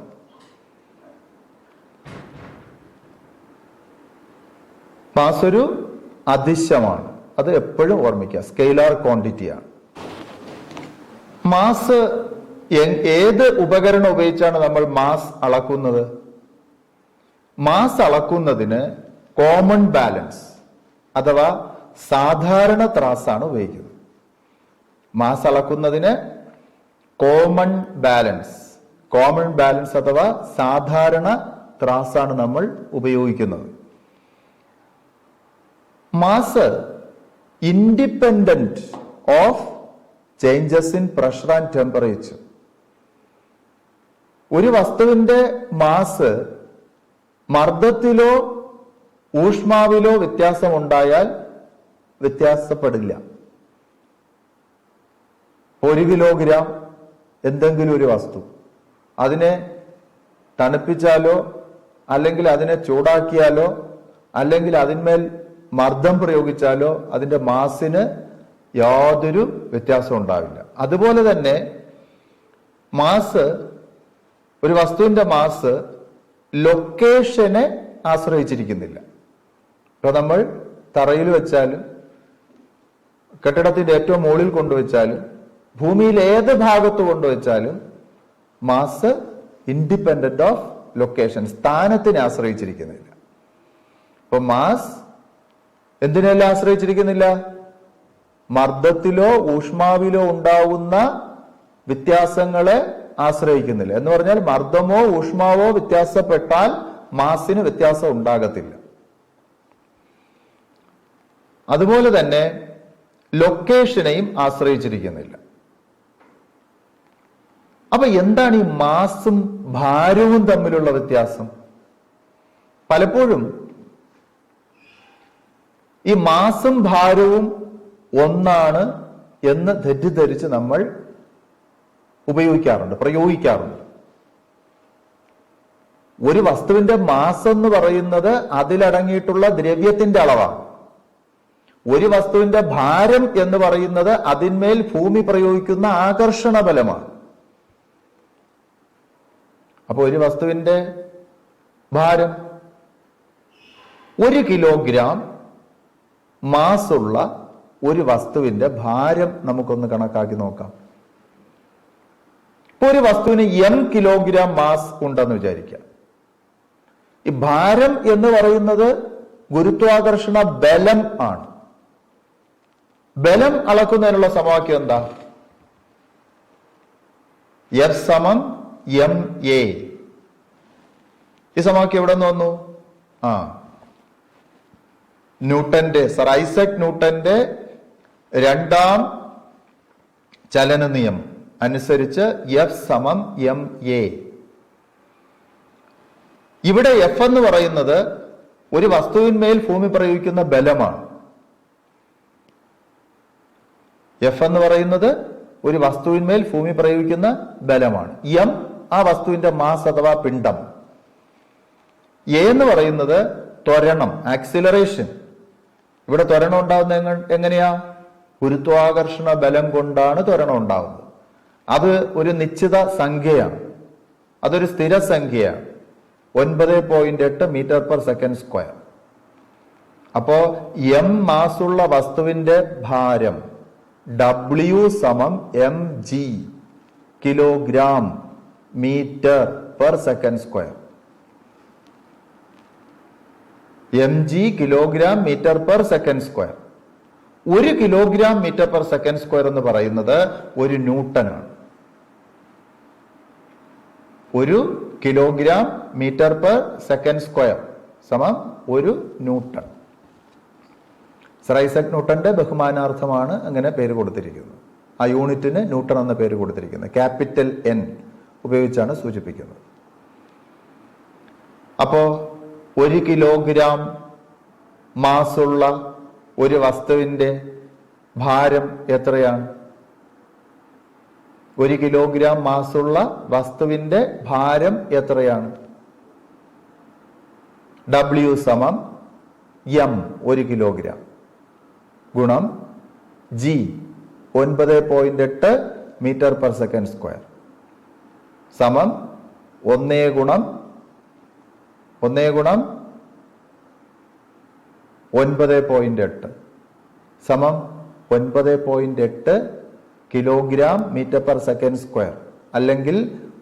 മാസ് ഒരു അദിശമാണ്. അത് എപ്പോഴും ഓർമ്മിക്കുക, സ്കെയിലാർ ക്വാണ്ടിറ്റിയാണ്. മാസ് ഏത് ഉപകരണം ഉപയോഗിച്ചാണ് നമ്മൾ മാസ് അളക്കുന്നത്? മാസ് അളക്കുന്നതിന് കോമൺ ബാലൻസ് അഥവാ സാധാരണ ത്രാസാണ് ഉപയോഗിക്കുന്നത്. മാസ് അളക്കുന്നതിന് കോമൺ ബാലൻസ് അഥവാ സാധാരണ ത്രാസാണ് നമ്മൾ ഉപയോഗിക്കുന്നത്. Mass independent of changes in pressure and temperature. ഒരു വസ്തുവിന്റെ മാസ് മർദ്ദത്തിലോ ഊഷ്മാവിലോ വ്യത്യാസമുണ്ടായാൽ വ്യത്യാസപ്പെടില്ല. 1 കിലോഗ്രാം എന്തെങ്കിലും ഒരു വസ്തു, അതിനെ തണുപ്പിച്ചാലോ അല്ലെങ്കിൽ അതിനെ ചൂടാക്കിയാലോ അല്ലെങ്കിൽ അതിന്മേൽ മർദ്ദം പ്രയോഗിച്ചാലോ അതിന്റെ മാസിന് യാതൊരു വ്യത്യാസവും ഉണ്ടാവില്ല. അതുപോലെ തന്നെ മാസ്, ഒരു വസ്തുവിന്റെ മാസ് ലൊക്കേഷനെ ആശ്രയിച്ചിരിക്കുന്നില്ല. ഇപ്പൊ നമ്മൾ തറയിൽ വെച്ചാലും കെട്ടിടത്തിന്റെ ഏറ്റവും മുകളിൽ കൊണ്ടുവച്ചാലും ഭൂമിയിൽ ഏത് ഭാഗത്ത് കൊണ്ടുവച്ചാലും മാസ് ഇൻഡിപെൻഡന്റ് ഓഫ് ലൊക്കേഷൻ, സ്ഥാനത്തിനെ ആശ്രയിച്ചിരിക്കുന്നില്ല. അപ്പൊ മാസ് എന്തിനെല്ലാം ആശ്രയിച്ചിരിക്കുന്നില്ല? മർദ്ദത്തിലോ ഊഷ്മാവിലോ ഉണ്ടാവുന്ന വ്യത്യാസങ്ങളെ ആശ്രയിക്കുന്നില്ല. എന്ന് പറഞ്ഞാൽ മർദ്ദമോ ഊഷ്മാവോ വ്യത്യാസപ്പെട്ടാൽ മാസിന് വ്യത്യാസം ഉണ്ടാകത്തില്ല. അതുപോലെ തന്നെ ലൊക്കേഷനെയും ആശ്രയിച്ചിരിക്കുന്നില്ല. അപ്പൊ എന്താണ് ഈ മാസും ഭാരവും തമ്മിലുള്ള വ്യത്യാസം? പലപ്പോഴും ഈ മാസും ഭാരവും ഒന്നാണ് എന്ന് തെറ്റിദ്ധരിച്ച് നമ്മൾ പ്രയോഗിക്കാറുണ്ട്. ഒരു വസ്തുവിന്റെ മാസ് എന്ന് പറയുന്നത് അതിലടങ്ങിയിട്ടുള്ള ദ്രവ്യത്തിന്റെ അളവാണ്. ഒരു വസ്തുവിന്റെ ഭാരം എന്ന് പറയുന്നത് അതിന്മേൽ ഭൂമി പ്രയോഗിക്കുന്ന ആകർഷണ ബലമാണ്. അപ്പൊ ഒരു വസ്തുവിന്റെ ഭാരം 1 കിലോഗ്രാം മാസുള്ള ഒരു വസ്തുവിന്റെ ഭാരം നമുക്കൊന്ന് കണക്കാക്കി നോക്കാം. ഇപ്പൊ ഒരു വസ്തുവിന് m കിലോഗ്രാം മാസ് ഉണ്ടെന്ന് വിചാരിക്കാം. ഈ ഭാരം എന്ന് പറയുന്നത് ഗുരുത്വാകർഷണ ബലം ആണ്. ബലം അളക്കുന്നതിനുള്ള സമവാക്യം എന്താ? F സമം ma. ഈ സമവാക്യം എവിടെ നിന്ന് വന്നു? സർ ഐസക് ന്യൂട്ടന്റെ രണ്ടാം ചലന നിയമം അനുസരിച്ച് F സമം ma. ഇവിടെ F എന്ന് പറയുന്നത് ഒരു വസ്തുവിന്മേൽ ഭൂമി പ്രയോഗിക്കുന്ന ബലമാണ്. എഫ് എന്ന് പറയുന്നത് ഒരു വസ്തുവിന്മേൽ ഭൂമി പ്രയോഗിക്കുന്ന ബലമാണ്. എം ആ വസ്തുവിന്റെ മാസ് അഥവാ പിണ്ഡം. എ എന്ന് പറയുന്നത് ത്വരണം, ആക്സിലറേഷൻ. ഇവിടെ ത്വരണം ഉണ്ടാകുന്ന എങ്ങനെയാ? ഗുരുത്വാകർഷണ ബലം കൊണ്ടാണ് ത്വരണം ഉണ്ടാകുന്നത്. അത് ഒരു നിശ്ചിത സംഖ്യയാണ്, അതൊരു സ്ഥിരസംഖ്യയാണ്, 9.8 മീറ്റർ പെർ സെക്കൻഡ് സ്ക്വയർ. അപ്പോ എം മാസുള്ള വസ്തുവിന്റെ ഭാരം W സമം mg kilogram metre per second square. mg kilogram metre per second square. 1 kilogram metre per second square എന്ന് പറയുന്നത് 1 ന്യൂട്ടനാണ്. 1 kilogram metre per second square സമം 1 ന്യൂട്ടൺ. സർ ഐസക് ന്യൂട്ടന്റെ ബഹുമാനാർത്ഥമാണ് അങ്ങനെ പേര് കൊടുത്തിരിക്കുന്നത്. ആ യൂണിറ്റിന് ന്യൂട്ടൺ എന്ന പേര് കൊടുത്തിരിക്കുന്നത്. ക്യാപിറ്റൽ N ഉപയോഗിച്ചാണ് സൂചിപ്പിക്കുന്നത്. അപ്പോ 1 കിലോഗ്രാം മാസുള്ള ഒരു വസ്തുവിന്റെ ഭാരം എത്രയാണ്? 1 കിലോഗ്രാം മാസുള്ള വസ്തുവിന്റെ ഭാരം എത്രയാണ്? W സമം m 1 കിലോഗ്രാം ഗുണം g 9.8 metre per second square സമം 1 ഗുണം 9.8 സമം 9.8 kilogram metre per second square അല്ലെങ്കിൽ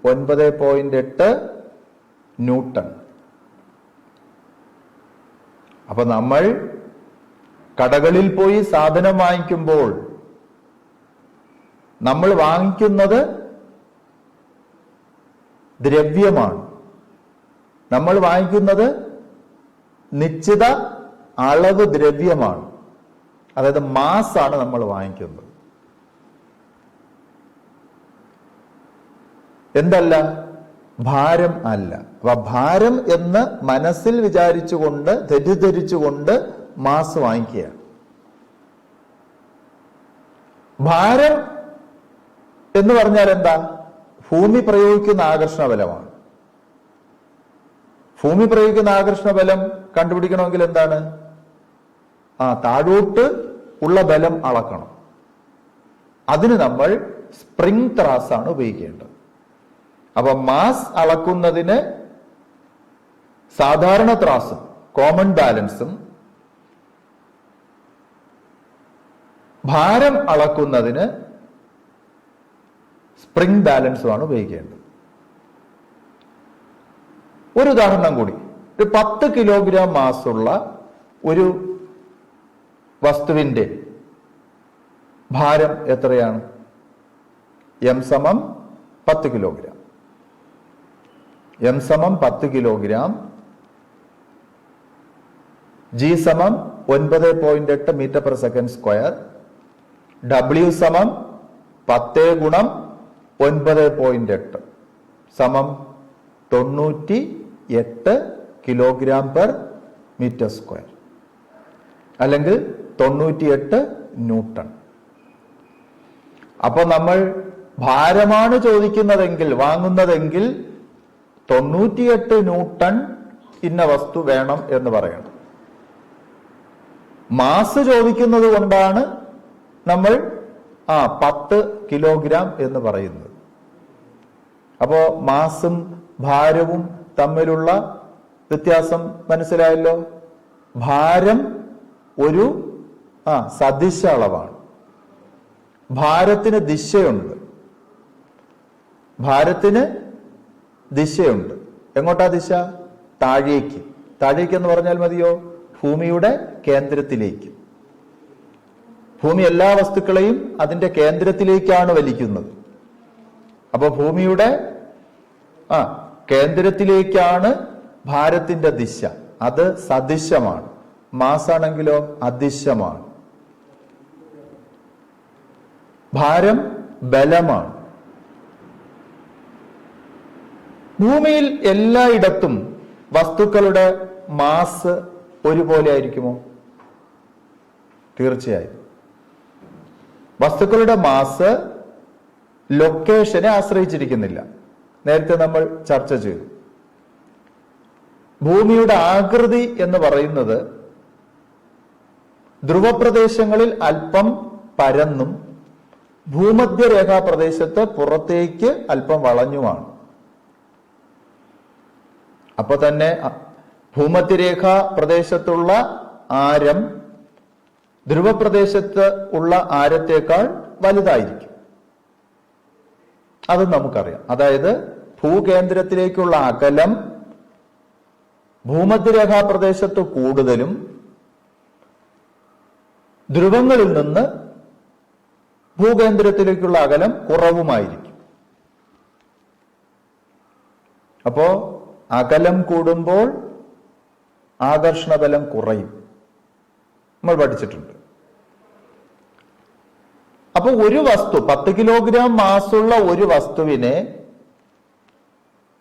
9.8 ന്യൂട്ടൺ. അപ്പൊ നമ്മൾ കടകളിൽ പോയി സാധനം വാങ്ങിക്കുമ്പോൾ നമ്മൾ വാങ്ങിക്കുന്നത് ദ്രവ്യമാണ്. നമ്മൾ വാങ്ങിക്കുന്നത് നിശ്ചിത അളവ് ദ്രവ്യമാണ്, അതായത് മാസ് ആണ് നമ്മൾ വാങ്ങിക്കുന്നത്. എന്തല്ല? ഭാരം അല്ല. അപ്പൊ ഭാരം എന്ന് മനസ്സിൽ വിചാരിച്ചുകൊണ്ട് തെറ്റിദ്ധരിച്ചുകൊണ്ട് മാസ് വാങ്ങിക്കുകയാണ്. ഭാരം എന്ന് പറഞ്ഞാൽ എന്താ? ഭൂമി പ്രയോഗിക്കുന്ന ആകർഷണ ബലമാണ്. ഭൂമി പ്രയോഗിക്കുന്ന ആകർഷണ ബലം കണ്ടുപിടിക്കണമെങ്കിൽ എന്താണ്? താഴോട്ട് ഉള്ള ബലം അളക്കണം. അതിന് നമ്മൾ സ്പ്രിംഗ് ത്രാസ് ആണ് ഉപയോഗിക്കേണ്ടത്. അപ്പൊ മാസ് അളക്കുന്നതിന് സാധാരണ ത്രാസും കോമൺ ബാലൻസും, ഭാരം അളക്കുന്നതിന് സ്പ്രിംഗ് ബാലൻസുമാണ് ഉപയോഗിക്കേണ്ടത്. ഒരു ഉദാഹരണം കൂടി. ഒരു 10 കിലോഗ്രാം മാസുള്ള ഒരു വസ്തുവിന്റെ ഭാരം എത്രയാണ്? m സമം 10 കിലോഗ്രാം. m സമം 10 കിലോഗ്രാം, g സമം 9.8 metre per second square, W സമം 10 ഗുണം 9.8 സമം 98 കിലോഗ്രാം പെർ മീറ്റർ സ്ക്വയർ അല്ലെങ്കിൽ 98 ന്യൂട്ടൺ. അപ്പൊ നമ്മൾ ഭാരമാണ് ചോദിക്കുന്നതെങ്കിൽ, വാങ്ങുന്നതെങ്കിൽ 98 ന്യൂട്ടൺ ഇന്ന വസ്തു വേണം എന്ന് പറയണം. മാസ് ചോദിക്കുന്നത് കൊണ്ടാണ് നമ്മൾ 10 കിലോഗ്രാം എന്ന് പറയുന്നത്. അപ്പോ മാസും ഭാരവും തമ്മിലുള്ള വ്യത്യാസം മനസ്സിലായല്ലോ. ഭാരം ഒരു സദിശ അളവാണ്. ഭാരത്തിന് ദിശയുണ്ട്. ഭാരത്തിന് ദിശയുണ്ട്. എങ്ങോട്ടാ ദിശ? താഴേക്ക്. താഴേക്ക് എന്ന് പറഞ്ഞാൽ മതിയോ? ഭൂമിയുടെ കേന്ദ്രത്തിലേക്ക്. ഭൂമി എല്ലാ വസ്തുക്കളെയും അതിന്റെ കേന്ദ്രത്തിലേക്കാണ് വലിക്കുന്നത്. അപ്പൊ ഭൂമിയുടെ കേന്ദ്രത്തിലേക്കാണ് ഭാരത്തിന്റെ ദിശ. അത് സദിശമാണ്. മാസാണെങ്കിലോ അദിശമാണ്. ഭാരം ബലമാണ്. ഭൂമിയിൽ എല്ലായിടത്തും വസ്തുക്കളുടെ മാസ് ഒരുപോലെ ആയിരിക്കുമോ? തീർച്ചയായും. വസ്തുക്കളുടെ മാസ് ലൊക്കേഷനെ ആശ്രയിച്ചിരിക്കുന്നില്ല. നേരത്തെ നമ്മൾ ചർച്ച ചെയ്തു. ഭൂമിയുടെ ആകൃതി എന്ന് പറയുന്നത് ധ്രുവപ്രദേശങ്ങളിൽ അല്പം പരന്നും ഭൂമധ്യരേഖാ പ്രദേശത്ത് പുറത്തേക്ക് അല്പം വളഞ്ഞുമാണ്. അപ്പൊ തന്നെ ഭൂമധ്യരേഖാ പ്രദേശത്തുള്ള ആരം ധ്രുവപ്രദേശത്ത് ഉള്ള ആരത്തേക്കാൾ വലുതായിരിക്കും. അത് നമുക്കറിയാം. അതായത് ഭൂകേന്ദ്രത്തിലേക്കുള്ള അകലം ഭൂമധ്യരേഖാ പ്രദേശത്ത് കൂടുതലും ധ്രുവങ്ങളിൽ നിന്ന് ഭൂകേന്ദ്രത്തിലേക്കുള്ള അകലം കുറവുമായിരിക്കും. അപ്പോ അകലം കൂടുമ്പോൾ ആകർഷണബലം കുറയും. നമ്മൾ പഠിച്ചിട്ടുണ്ട്. അപ്പൊ ഒരു വസ്തു 10 കിലോഗ്രാം മാസുള്ള ഒരു വസ്തുവിനെ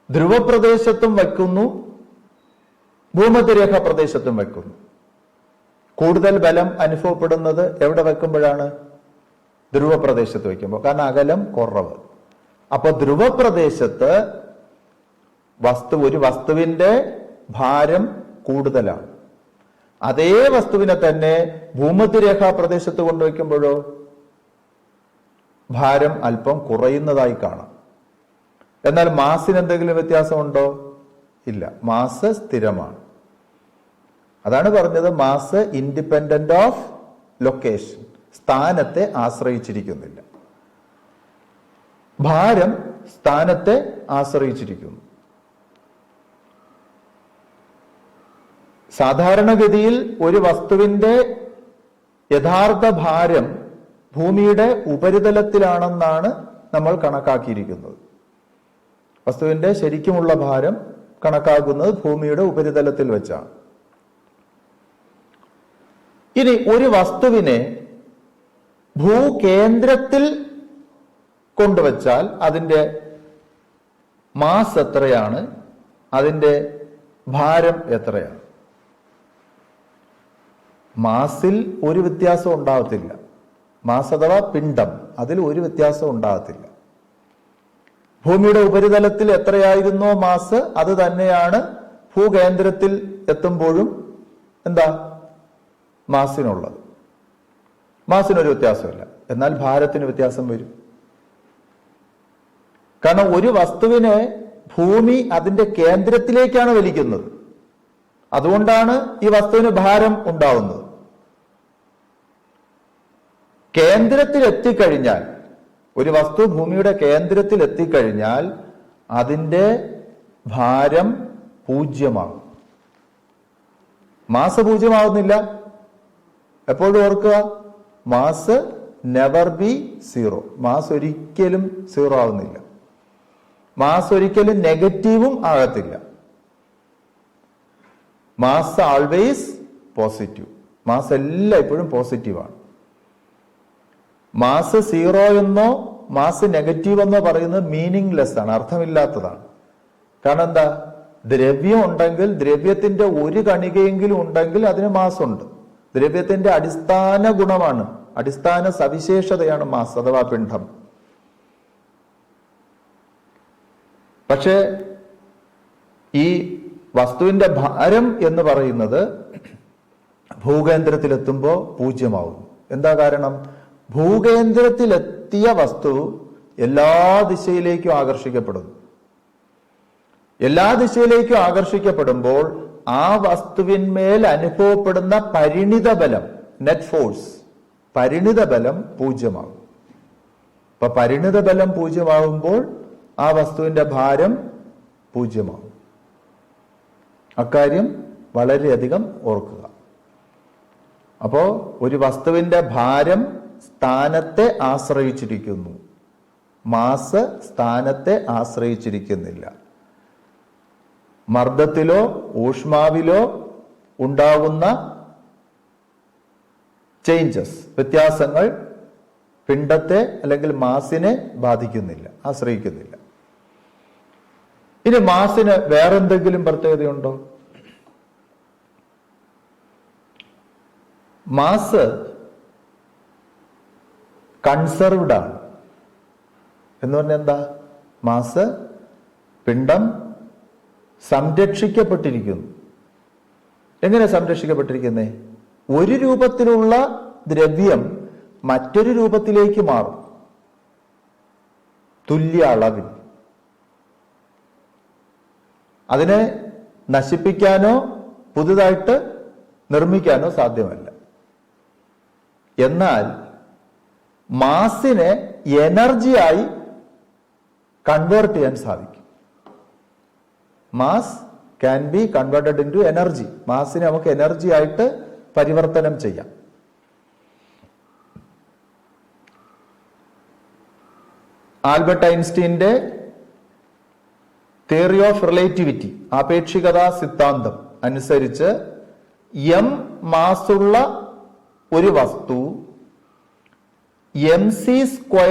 ധ്രുവപ്രദേശത്തും വയ്ക്കുന്നു, ഭൂമധ്യരേഖാ പ്രദേശത്തും വയ്ക്കുന്നു. കൂടുതൽ ബലം അനുഭവപ്പെടുന്നത് എവിടെ വെക്കുമ്പോഴാണ്? ധ്രുവപ്രദേശത്ത് വയ്ക്കുമ്പോൾ. കാരണം അകലം കുറവ്. അപ്പൊ ധ്രുവപ്രദേശത്ത് ഒരു വസ്തുവിന്റെ ഭാരം കൂടുതലാണ്. അതേ വസ്തുവിനെ തന്നെ ഭൂമധ്യരേഖാ പ്രദേശത്ത് കൊണ്ടുവയ്ക്കുമ്പോഴോ ഭാരം അല്പം കുറയുന്നതായി കാണാം. എന്നാൽ മാസിന് എന്തെങ്കിലും വ്യത്യാസമുണ്ടോ? ഇല്ല. മാസ് സ്ഥിരമാണ്. അതാണ് പറഞ്ഞത് മാസ് ഇൻഡിപെൻഡന്റ് ഓഫ് ലൊക്കേഷൻ, സ്ഥാനത്തെ ആശ്രയിച്ചിരിക്കുന്നില്ല. ഭാരം സ്ഥാനത്തെ ആശ്രയിച്ചിരിക്കുന്നു. സാധാരണഗതിയിൽ ഒരു വസ്തുവിന്റെ യഥാർത്ഥ ഭാരം ഭൂമിയുടെ ഉപരിതലത്തിലാണെന്നാണ് നമ്മൾ കണക്കാക്കിയിരിക്കുന്നത്. വസ്തുവിന്റെ ശരിക്കുമുള്ള ഭാരം കണക്കാക്കുന്നത് ഭൂമിയുടെ ഉപരിതലത്തിൽ വെച്ചാണ്. ഇനി ഒരു വസ്തുവിനെ ഭൂകേന്ദ്രത്തിൽ കൊണ്ടുവച്ചാൽ അതിന്റെ മാസ് എത്രയാണ്, അതിന്റെ ഭാരം എത്രയാണ്? മാസിൽ ഒരു വ്യത്യാസം ഉണ്ടാകത്തില്ല. മാസ് അഥവാ പിണ്ഡം, അതിൽ ഒരു വ്യത്യാസം ഉണ്ടാകത്തില്ല. ഭൂമിയുടെ ഉപരിതലത്തിൽ എത്രയായിരുന്നോ മാസ്, അത് തന്നെയാണ് ഭൂകേന്ദ്രത്തിൽ എത്തുമ്പോഴും എന്താ മാസിനുള്ളത്. മാസിനൊരു വ്യത്യാസമില്ല. എന്നാൽ ഭാരത്തിന് വ്യത്യാസം വരും. കാരണം ഒരു വസ്തുവിനെ ഭൂമി അതിന്റെ കേന്ദ്രത്തിലേക്കാണ് വലിക്കുന്നത്. അതുകൊണ്ടാണ് ഈ വസ്തുവിന് ഭാരം ഉണ്ടാവുന്നത്. കേന്ദ്രത്തിൽ എത്തിക്കഴിഞ്ഞാൽ, ഒരു വസ്തു ഭൂമിയുടെ കേന്ദ്രത്തിൽ എത്തിക്കഴിഞ്ഞാൽ അതിന്റെ ഭാരം 0 മാസ് 0 എപ്പോഴും ഓർക്കുക, മാസ് നെവർ ബി 0. മാസ് ഒരിക്കലും 0 ആവുന്നില്ല. മാസ് ഒരിക്കലും നെഗറ്റീവും ആകത്തില്ല. Mass always positive. മാസ് എല്ലായ്പ്പോഴും പോസിറ്റീവാണ്. മാസ് 0 എന്നോ മാസ് നെഗറ്റീവ് എന്നോ പറയുന്നത് മീനിങ്ലെസ് ആണ്, അർത്ഥമില്ലാത്തതാണ്. കാരണം എന്താ? ദ്രവ്യം ഉണ്ടെങ്കിൽ, ദ്രവ്യത്തിന്റെ ഒരു കണികയെങ്കിലും ഉണ്ടെങ്കിൽ അതിന് മാസ് ഉണ്ട്. ദ്രവ്യത്തിന്റെ അടിസ്ഥാന ഗുണമാണ്, അടിസ്ഥാന സവിശേഷതയാണ് മാസ് അഥവാ പിണ്ഡം. പക്ഷെ ഈ വസ്തുവിന്റെ ഭാരം എന്ന് പറയുന്നത് ഭൂകേന്ദ്രത്തിലെത്തുമ്പോൾ 0 എന്താ കാരണം? ഭൂകേന്ദ്രത്തിലെത്തിയ വസ്തു എല്ലാ ദിശയിലേക്കും ആകർഷിക്കപ്പെടുന്നു. എല്ലാ ദിശയിലേക്കും ആകർഷിക്കപ്പെടുമ്പോൾ ആ വസ്തുവിന്മേൽ അനുഭവപ്പെടുന്ന പരിണിത ബലം, നെറ്റ് ഫോഴ്സ്, പരിണിത ബലം 0 അപ്പൊ പരിണിത ബലം 0 ആ വസ്തുവിന്റെ ഭാരം 0 അക്കാര്യം വളരെയധികം ഓർക്കുക. അപ്പോ ഒരു വസ്തുവിന്റെ ഭാരം സ്ഥാനത്തെ ആശ്രയിച്ചിരിക്കുന്നു, മാസ് സ്ഥാനത്തെ ആശ്രയിച്ചിരിക്കുന്നില്ല. മർദ്ദത്തിലോ ഊഷ്മാവിലോ ഉണ്ടാകുന്ന ചേഞ്ചസ്, വ്യത്യാസങ്ങൾ പിണ്ഡത്തെ അല്ലെങ്കിൽ മാസിനെ ബാധിക്കുന്നില്ല, ആശ്രയിക്കുന്നില്ല. ഇനി മാസിന് വേറെന്തെങ്കിലും പ്രത്യേകതയുണ്ടോ? മാസ് കൺസർവ്ഡ് ആണ് എന്ന് പറഞ്ഞാൽ എന്താ? മാസ്, പിണ്ഡം സംരക്ഷിക്കപ്പെട്ടിരിക്കുന്നു. എങ്ങനെ സംരക്ഷിക്കപ്പെട്ടിരിക്കുന്നേ? ഒരു രൂപത്തിലുള്ള ദ്രവ്യം മറ്റൊരു രൂപത്തിലേക്ക് മാറും തുല്യ അളവിൽ. അതിനെ നശിപ്പിക്കാനോ പുതുതായിട്ട് നിർമ്മിക്കാനോ സാധ്യമല്ല. എന്നാൽ മാസിനെ എനർജിയായി കൺവേർട്ട് ചെയ്യാൻ സാധിക്കും. Mass can be converted into energy. മാസിനെ നമുക്ക് എനർജി ആയിട്ട് പരിവർത്തനം ചെയ്യാം. ആൽബർട്ട് ഐൻസ്റ്റീന്റെ തിയറി ഓഫ് റിലേറ്റിവിറ്റി, ആപേക്ഷികതാ സിദ്ധാന്തം അനുസരിച്ച് എം മാസുള്ള ഒരു വസ്തു mc²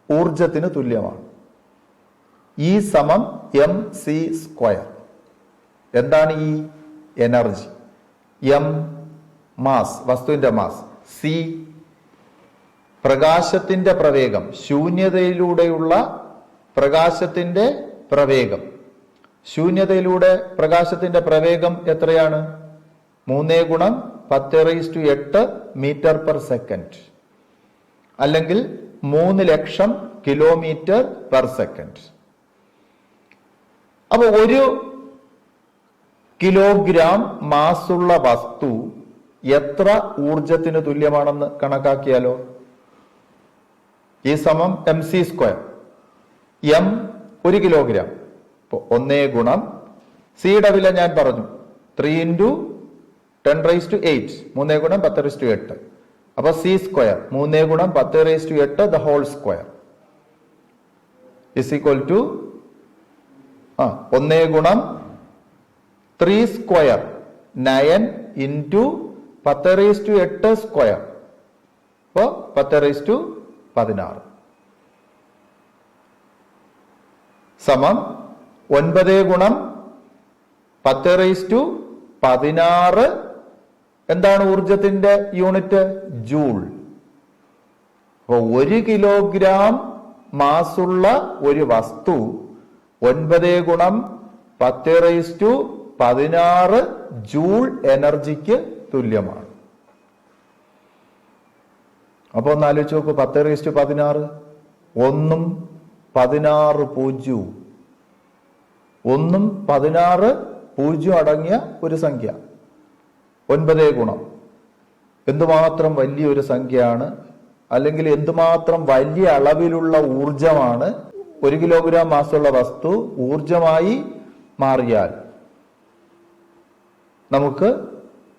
ഊർജത്തിന് തുല്യമാണ്. E സമം mc². എന്താണ് ഈ എനർജി? എം മാസ്, വസ്തുവിന്റെ മാസ്. സി പ്രകാശത്തിന്റെ പ്രവേഗം, ശൂന്യതയിലൂടെയുള്ള പ്രകാശത്തിന്റെ പ്രവേഗം. ശൂന്യതയിലൂടെ പ്രകാശത്തിന്റെ പ്രവേഗം എത്രയാണ്? 3 × 10⁸ മീറ്റർ പെർ സെക്കൻഡ്, അല്ലെങ്കിൽ 3,00,000 കിലോമീറ്റർ പെർ സെക്കൻഡ്. അപ്പൊ 1 കിലോഗ്രാം മാസുള്ള വസ്തു എത്ര ഊർജത്തിന് തുല്യമാണെന്ന് കണക്കാക്കിയാലോ? ഈ സമം mc². M 1 kilogram. 1 ഗുണം സിയുടെ വില ഞാൻ പറഞ്ഞു, 3 × 10⁸, 3 × 10⁸. അപ്പൊ c², 3 × 10⁸, the whole square is equal to 1 ഗുണം 3², 9 × 10⁸². അപ്പോ 10⁻16 സമം 9 ഗുണം 10⁻16. എന്താണ് ഊർജത്തിന്റെ യൂണിറ്റ്? ജൂൾ. അപ്പൊ 1 കിലോഗ്രാം മാസുള്ള ഒരു വസ്തു 9 ഗുണം 10⁻16 ജൂൾ എനർജിക്ക് തുല്യമാണ്. അപ്പൊ ഒന്ന് ആലോചിച്ച് നോക്കൂ, 10⁻16 1ഉം 16 പൂജ്യവും, 1ഉം 16 പൂജ്യം അടങ്ങിയ ഒരു സംഖ്യ. 9 ഗുണം എന്തുമാത്രം വലിയൊരു സംഖ്യയാണ്, അല്ലെങ്കിൽ എന്തുമാത്രം വലിയ അളവിലുള്ള ഊർജമാണ് 1 കിലോഗ്രാം മാസുള്ള വസ്തു ഊർജമായി മാറിയാൽ നമുക്ക്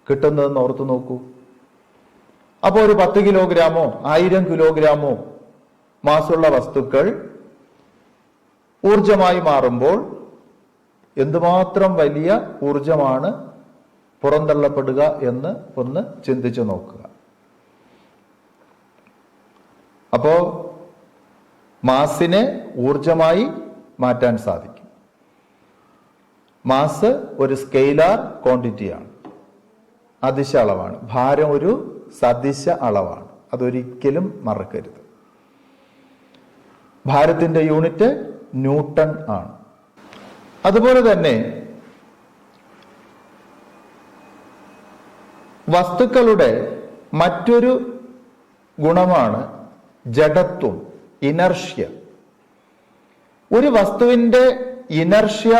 കിട്ടുന്നതെന്ന് ഓർത്തു നോക്കൂ. അപ്പോൾ ഒരു 10 കിലോഗ്രാമോ 1000 കിലോഗ്രാമോ മാസുള്ള വസ്തുക്കൾ ഊർജമായി മാറുമ്പോൾ എന്തുമാത്രം വലിയ ഊർജമാണ് പുറന്തള്ളപ്പെടുക എന്ന് ഒന്ന് ചിന്തിച്ചു നോക്കുക. അപ്പോ മാസിനെ ഊർജമായി മാറ്റാൻ സാധിക്കും. മാസ് ഒരു സ്കെയിലാർ ക്വാണ്ടിറ്റിയാണ്, അദിശ അളവാണ്. ഭാരം ഒരു സദിശ അളവാണ്, അതൊരിക്കലും മറക്കരുത്. ഭാരത്തിന്റെ യൂണിറ്റ് ന്യൂട്ടൺ ആണ്. അതുപോലെ തന്നെ വസ്തുക്കളുടെ മറ്റൊരു ഗുണമാണ് ജഡത്വം, ഇനർഷ്യ. ഒരു വസ്തുവിന്റെ ഇനർഷ്യ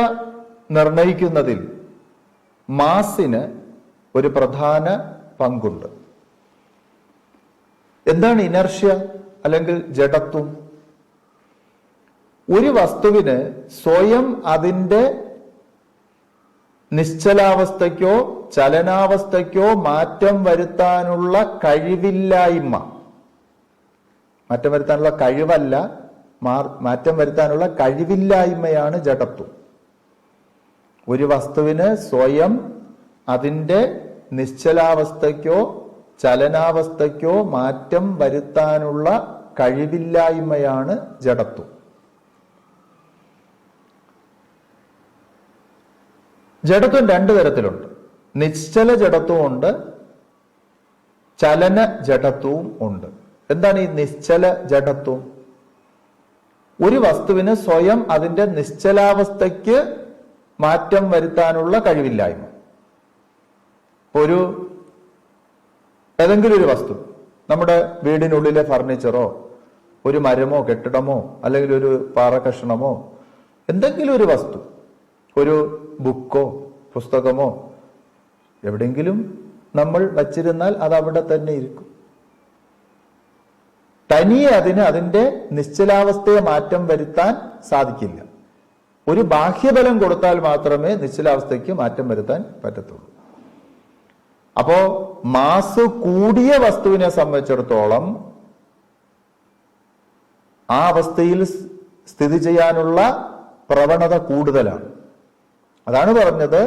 നിർണയിക്കുന്നതിൽ മാസിന് ഒരു പ്രധാന പങ്കുണ്ട്. എന്താണ് ഇനർഷ്യ അല്ലെങ്കിൽ ജഡത്വം? ഒരു വസ്തുവിന് സ്വയം അതിന്റെ നിശ്ചലാവസ്ഥയ്ക്കോ ചലനാവസ്ഥയ്ക്കോ മാറ്റം വരുത്താനുള്ള കഴിവില്ലായ്മ. മാറ്റം വരുത്താനുള്ള കഴിവല്ല, മാറ്റം വരുത്താനുള്ള കഴിവില്ലായ്മയാണ് ജഡത്വം. ഒരു വസ്തുവിന് സ്വയം അതിന്റെ നിശ്ചലാവസ്ഥയ്ക്കോ ചലനാവസ്ഥയ്ക്കോ മാറ്റം വരുത്താനുള്ള കഴിവില്ലായ്മയാണ് ജഡത്വം. ജഡത്വം 2 തരത്തിലുണ്ട്. നിശ്ചല ജഡത്വമുണ്ട്, ചലന ജഡത്വവും ഉണ്ട്. എന്താണ് ഈ നിശ്ചല ജഡത്വം? ഒരു വസ്തുവിന് സ്വയം അതിന്റെ നിശ്ചലാവസ്ഥയ്ക്ക് മാറ്റം വരുത്താനുള്ള കഴിവില്ലായ്മ. ഏതെങ്കിലും ഒരു വസ്തു, നമ്മുടെ വീടിനുള്ളിലെ ഫർണിച്ചറോ ഒരു മരമോ കെട്ടിടമോ അല്ലെങ്കിൽ ഒരു പാറക്കഷണമോ എന്തെങ്കിലും ഒരു വസ്തു, ഒരു ബുക്കോ പുസ്തകമോ എവിടെയെങ്കിലും നമ്മൾ വച്ചിരുന്നാൽ അത് അവിടെ തന്നെ ഇരിക്കും. തനിയെ അതിന്റെ നിശ്ചലാവസ്ഥയെ മാറ്റം വരുത്താൻ സാധിക്കില്ല. ഒരു ബാഹ്യബലം കൊടുത്താൽ മാത്രമേ നിശ്ചലാവസ്ഥയ്ക്ക് മാറ്റം വരുത്താൻ പറ്റത്തുള്ളൂ. അപ്പോ മാസ് കൂടിയ വസ്തുവിനെ സംബന്ധിച്ചിടത്തോളം ആ അവസ്ഥയിൽ സ്ഥിതി ചെയ്യാനുള്ള പ്രവണത കൂടുതലാണ്. അതാണ് പറഞ്ഞത്,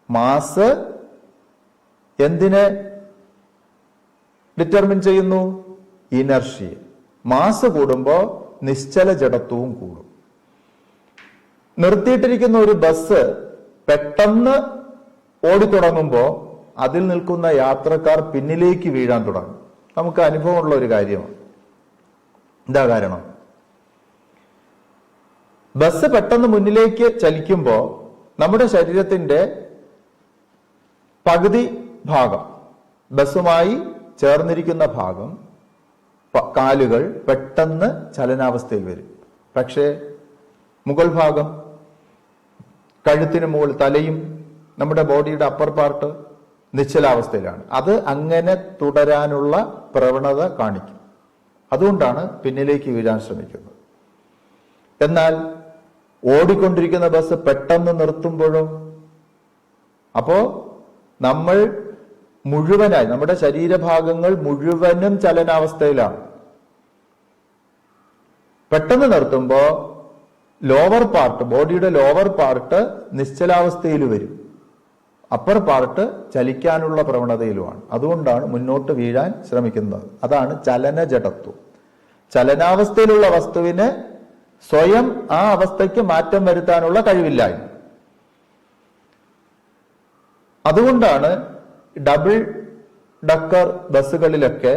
മാസ് എന്തിനെ ഡിറ്റർമിൻ ചെയ്യുന്നു? ഇനർഷ്യ. മാസ് കൂടുമ്പോൾ നിശ്ചല ജഡത്വവും കൂടും. നിർത്തിയിട്ടിരിക്കുന്ന ഒരു ബസ് പെട്ടെന്ന് ഓടിത്തുടങ്ങുമ്പോൾ അതിൽ നിൽക്കുന്ന യാത്രക്കാർ പിന്നിലേക്ക് വീഴാൻ തുടങ്ങും. നമുക്ക് അനുഭവമുള്ള ഒരു കാര്യമാണ്. എന്താ കാരണം? ബസ് പെട്ടെന്ന് മുന്നിലേക്ക് ചലിക്കുമ്പോൾ നമ്മുടെ ശരീരത്തിന്റെ പകുതി ഭാഗം, ബസ്സുമായി ചേർന്നിരിക്കുന്ന ഭാഗം, കാലുകൾ പെട്ടെന്ന് ചലനാവസ്ഥയിൽ വരും. പക്ഷേ മുകൾ ഭാഗം, കഴുത്തിന് മുകളിൽ തലയും നമ്മുടെ ബോഡിയുടെ അപ്പർ പാർട്ട് നിശ്ചലാവസ്ഥയിലാണ്. അത് അങ്ങനെ തുടരാനുള്ള പ്രവണത കാണിക്കും. അതുകൊണ്ടാണ് പിന്നിലേക്ക് വീഴാൻ ശ്രമിക്കുന്നത്. എന്നാൽ ഓടിക്കൊണ്ടിരിക്കുന്ന ബസ് പെട്ടെന്ന് നിർത്തുമ്പോഴോ? അപ്പോ നമ്മൾ മുഴുവനായി, നമ്മുടെ ശരീരഭാഗങ്ങൾ മുഴുവനും ചലനാവസ്ഥയിലാണ്. പെട്ടെന്ന് നിർത്തുമ്പോ ലോവർ പാർട്ട്, ബോഡിയുടെ ലോവർ പാർട്ട് നിശ്ചലാവസ്ഥയിൽ വരും, അപ്പർ പാർട്ട് ചലിക്കാനുള്ള പ്രവണതയിലുമാണ്. അതുകൊണ്ടാണ് മുന്നോട്ട് വീഴാൻ ശ്രമിക്കുന്നത്. അതാണ് ചലന ജഡത്വം. ചലനാവസ്ഥയിലുള്ള വസ്തുവിന് സ്വയം ആ അവസ്ഥയ്ക്ക് മാറ്റം വരുത്താനുള്ള കഴിവില്ലായ്മ. അതുകൊണ്ടാണ് ഡബിൾ ഡക്കർ ബസ്സുകളിലൊക്കെ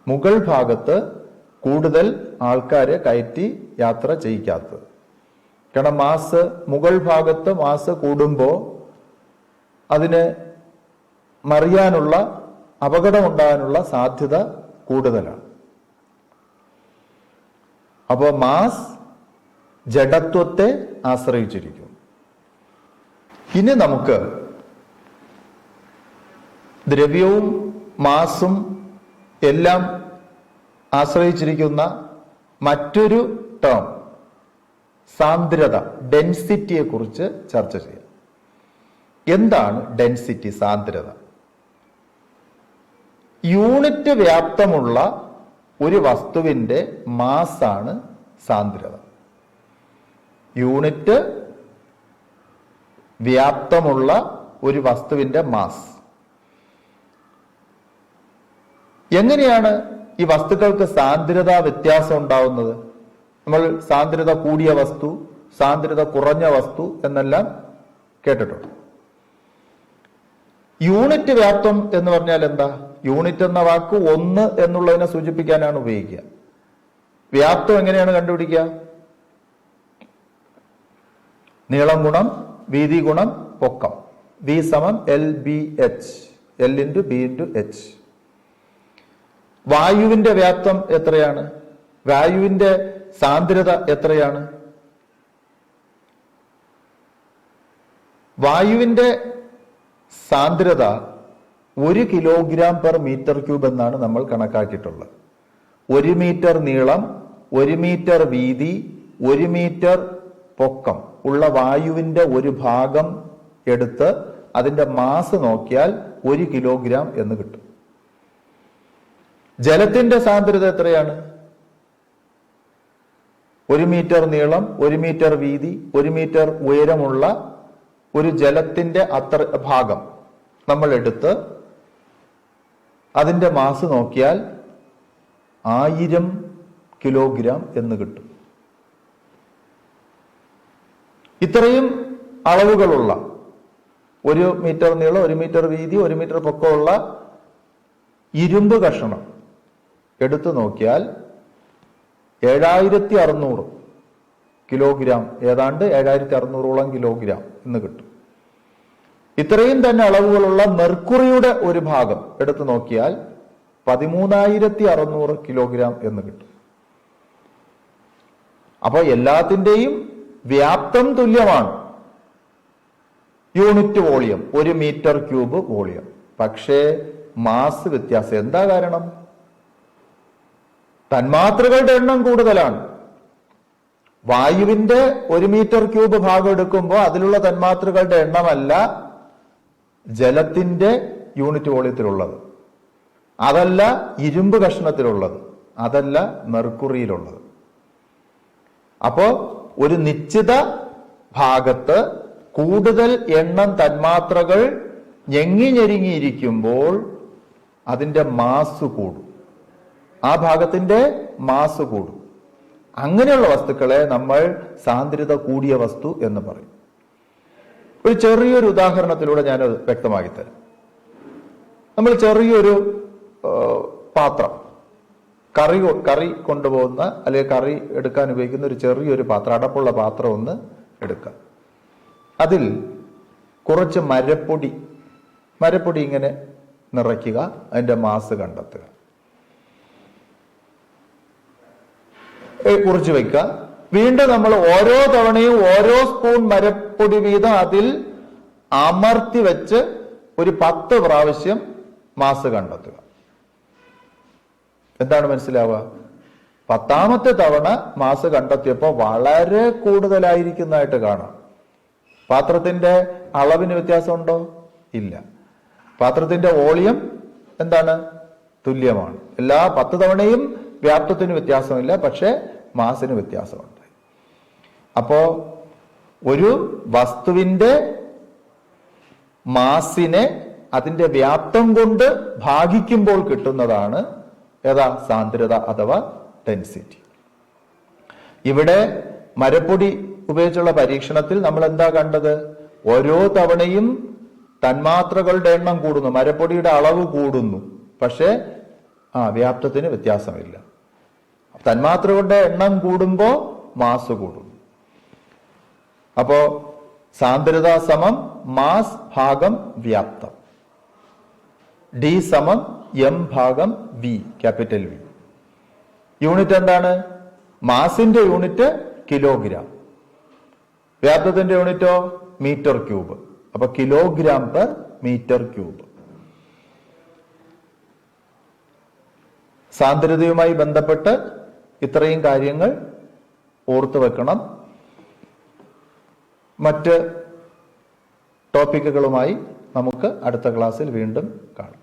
മുകൾ ഭാഗത്ത് കൂടുതൽ ആൾക്കാരെ കയറ്റി യാത്ര ചെയ്യിക്കാത്തത്. കാരണം മുകൾ ഭാഗത്ത് മാസ് കൂടുമ്പോൾ അതിന് മറിയാനുള്ള, അപകടമുണ്ടാകാനുള്ള സാധ്യത കൂടുതലാണ്. അപ്പോൾ മാസ് ജഡത്വത്തെ ആശ്രയിച്ചിരിക്കും. ഇനി നമുക്ക് ദ്രവ്യവും മാസും എല്ലാം ആശ്രയിച്ചിരിക്കുന്ന മറ്റൊരു ടേം, സാന്ദ്രത, ഡെൻസിറ്റിയെ കുറിച്ച് ചർച്ച ചെയ്യാം. എന്താണ് ഡെൻസിറ്റി, സാന്ദ്രത? യൂണിറ്റ് വ്യാപ്തമുള്ള ഒരു വസ്തുവിന്റെ മാസാണ് സാന്ദ്രത. യൂണിറ്റ് വ്യാപ്തമുള്ള ഒരു വസ്തുവിന്റെ മാസ്. എങ്ങനെയാണ് ഈ വസ്തുക്കൾക്ക് സാന്ദ്രത വ്യത്യാസം ഉണ്ടാവുന്നത്? നമ്മൾ സാന്ദ്രത കൂടിയ വസ്തു, സാന്ദ്രത കുറഞ്ഞ വസ്തു എന്നെല്ലാം കേട്ടിട്ടുണ്ട്. യൂണിറ്റ് വ്യാപ്തം എന്ന് പറഞ്ഞാൽ എന്താ? യൂണിറ്റ് എന്ന വാക്ക് 1 എന്നുള്ളതിനെ സൂചിപ്പിക്കാനാണ് ഉപയോഗിക്കുക. വ്യാപ്തം എങ്ങനെയാണ് കണ്ടുപിടിക്കുക? നീളം ഗുണം വീതി ഗുണം പൊക്കം. V = LBH, L × B × H. വായുവിന്റെ വ്യാപ്തം എത്രയാണ്? വായുവിന്റെ സാന്ദ്രത എത്രയാണ്? വായുവിന്റെ സാന്ദ്രത 1 kg/m³ എന്നാണ് നമ്മൾ കണക്കാക്കിയിട്ടുള്ളത്. 1 മീറ്റർ നീളം, 1 മീറ്റർ വീതി, 1 മീറ്റർ പൊക്കം ഉള്ള വായുവിന്റെ ഒരു ഭാഗം എടുത്ത് അതിന്റെ മാസ് നോക്കിയാൽ 1 കിലോഗ്രാം എന്ന് കിട്ടും. ജലത്തിന്റെ സാന്ദ്രത എത്രയാണ്? 1 മീറ്റർ നീളം, 1 മീറ്റർ വീതി, 1 മീറ്റർ ഉയരമുള്ള ഒരു ജലത്തിന്റെ അത്ര ഭാഗം നമ്മൾ എടുത്ത് അതിന്റെ മാസ് നോക്കിയാൽ 1000 കിലോഗ്രാം എന്ന് കിട്ടും. ഇത്രയും അളവുകളുള്ള 1 മീറ്റർ നീളം, 1 മീറ്റർ വീതി, 1 മീറ്റർ പൊക്കമുള്ള ഇരുമ്പ് കഷണം എടുത്തു നോക്കിയാൽ 7600 കിലോഗ്രാം, ഏതാണ്ട് 7600ഓളം കിലോഗ്രാം എന്ന് കിട്ടും. ഇത്രയും തന്നെ അളവുകളുള്ള മെർക്കുറിയുടെ ഒരു ഭാഗം എടുത്തു നോക്കിയാൽ 13600 കിലോഗ്രാം എന്ന് കിട്ടും. അപ്പൊ എല്ലാത്തിന്റെയും വ്യാപ്തം തുല്യമാണ്, unit volume, 1 metre cube volume. പക്ഷേ മാസ് വ്യത്യാസം. എന്താ കാരണം? തന്മാത്രകളുടെ എണ്ണം കൂടുതലാണ്. വായുവിന്റെ 1 മീറ്റർ ക്യൂബ് ഭാഗം എടുക്കുമ്പോൾ അതിലുള്ള തന്മാത്രകളുടെ എണ്ണമല്ല ജലത്തിന്റെ യൂണിറ്റ് വോളിയത്തിലുള്ളത്, അതല്ല ഇരുമ്പ് കഷ്ണത്തിലുള്ളത്, അതല്ല മെർക്കുറിയിലുള്ളത്. അപ്പോ ഒരു നിശ്ചിത ഭാഗത്ത് കൂടുതൽ എണ്ണം തന്മാത്രകൾ ഞെങ്ങിഞ്ഞെരുങ്ങിയിരിക്കുമ്പോൾ അതിന്റെ മാസ് കൂടും, ആ ഭാഗത്തിന്റെ മാസ് കൂടും. അങ്ങനെയുള്ള വസ്തുക്കളെ നമ്മൾ സാന്ദ്രത കൂടിയ വസ്തു എന്ന് പറയും. ഒരു ചെറിയൊരു ഉദാഹരണത്തിലൂടെ ഞാനത് വ്യക്തമാക്കി തരാം. നമ്മൾ ചെറിയൊരു പാത്രം, കറി കൊണ്ടുപോകുന്ന അല്ലെങ്കിൽ കറി എടുക്കാൻ ഉപയോഗിക്കുന്ന ഒരു ചെറിയൊരു പാത്രം, അടപ്പുള്ള പാത്രം ഒന്ന് എടുക്കുക. അതിൽ കുറച്ച് മരപ്പൊടി ഇങ്ങനെ നിറയ്ക്കുക, അതിന്റെ മാസ് കണ്ടെത്തുക, കുറിച്ച് വയ്ക്കുക. വീണ്ടും നമ്മൾ ഓരോ തവണയും ഓരോ സ്പൂൺ മരപ്പൊടി വീതം അതിൽ അമർത്തി വെച്ച് ഒരു 10 പ്രാവശ്യം മാസ് കണ്ടെത്തുക. എന്താണ് മനസ്സിലാവുക? 10ാമത്തെ തവണ മാസ് കണ്ടെത്തിയപ്പോൾ വളരെ കൂടുതലായിരിക്കുന്നതായിട്ട് കാണാം. പാത്രത്തിന്റെ അളവിന് വ്യത്യാസമുണ്ടോ? ഇല്ല. പാത്രത്തിന്റെ വോളിയം എന്താണ്? തുല്യമാണ്. എല്ലാ 10 തവണയും വ്യാപ്തത്തിന് വ്യത്യാസമില്ല, പക്ഷെ മാസിന് വ്യത്യാസമുണ്ട്. അപ്പോ ഒരു വസ്തുവിന്റെ മാസിനെ അതിന്റെ വ്യാപ്തം കൊണ്ട് ഭാഗിക്കുമ്പോൾ കിട്ടുന്നതാണ് ഏതാ? സാന്ദ്രത അഥവാ ഡെൻസിറ്റി. ഇവിടെ മരപ്പൊടി ഉപയോഗിച്ചുള്ള പരീക്ഷണത്തിൽ നമ്മൾ എന്താ കണ്ടത്? ഓരോ തവണയും തന്മാത്രകളുടെ എണ്ണം കൂടുന്നു, മരപ്പൊടിയുടെ അളവ് കൂടുന്നു, പക്ഷേ വ്യാപ്തത്തിന് വ്യത്യാസമില്ല. തന്മാത്രകളുടെ എണ്ണം കൂടുമ്പോ മാസ് കൂടും. അപ്പോ സാന്ദ്രത സമം മാസ് ഭാഗം വ്യാപ്തം, ഡി സമം എം ഭാഗം വി, ക്യാപിറ്റൽ വി. യൂണിറ്റ് എന്താണ്? മാസിന്റെ യൂണിറ്റ് കിലോഗ്രാം, വ്യാപ്തത്തിന്റെ യൂണിറ്റോ മീറ്റർ ക്യൂബ്. അപ്പൊ കിലോഗ്രാം പെർ മീറ്റർ ക്യൂബ്. സാന്ദ്രതയുമായി ബന്ധപ്പെട്ട് ഇത്രയും കാര്യങ്ങൾ ഓർത്തു വെക്കണം. മറ്റ് ടോപ്പിക്കുകളുമായി നമുക്ക് അടുത്ത ക്ലാസ്സിൽ വീണ്ടും കാണാം.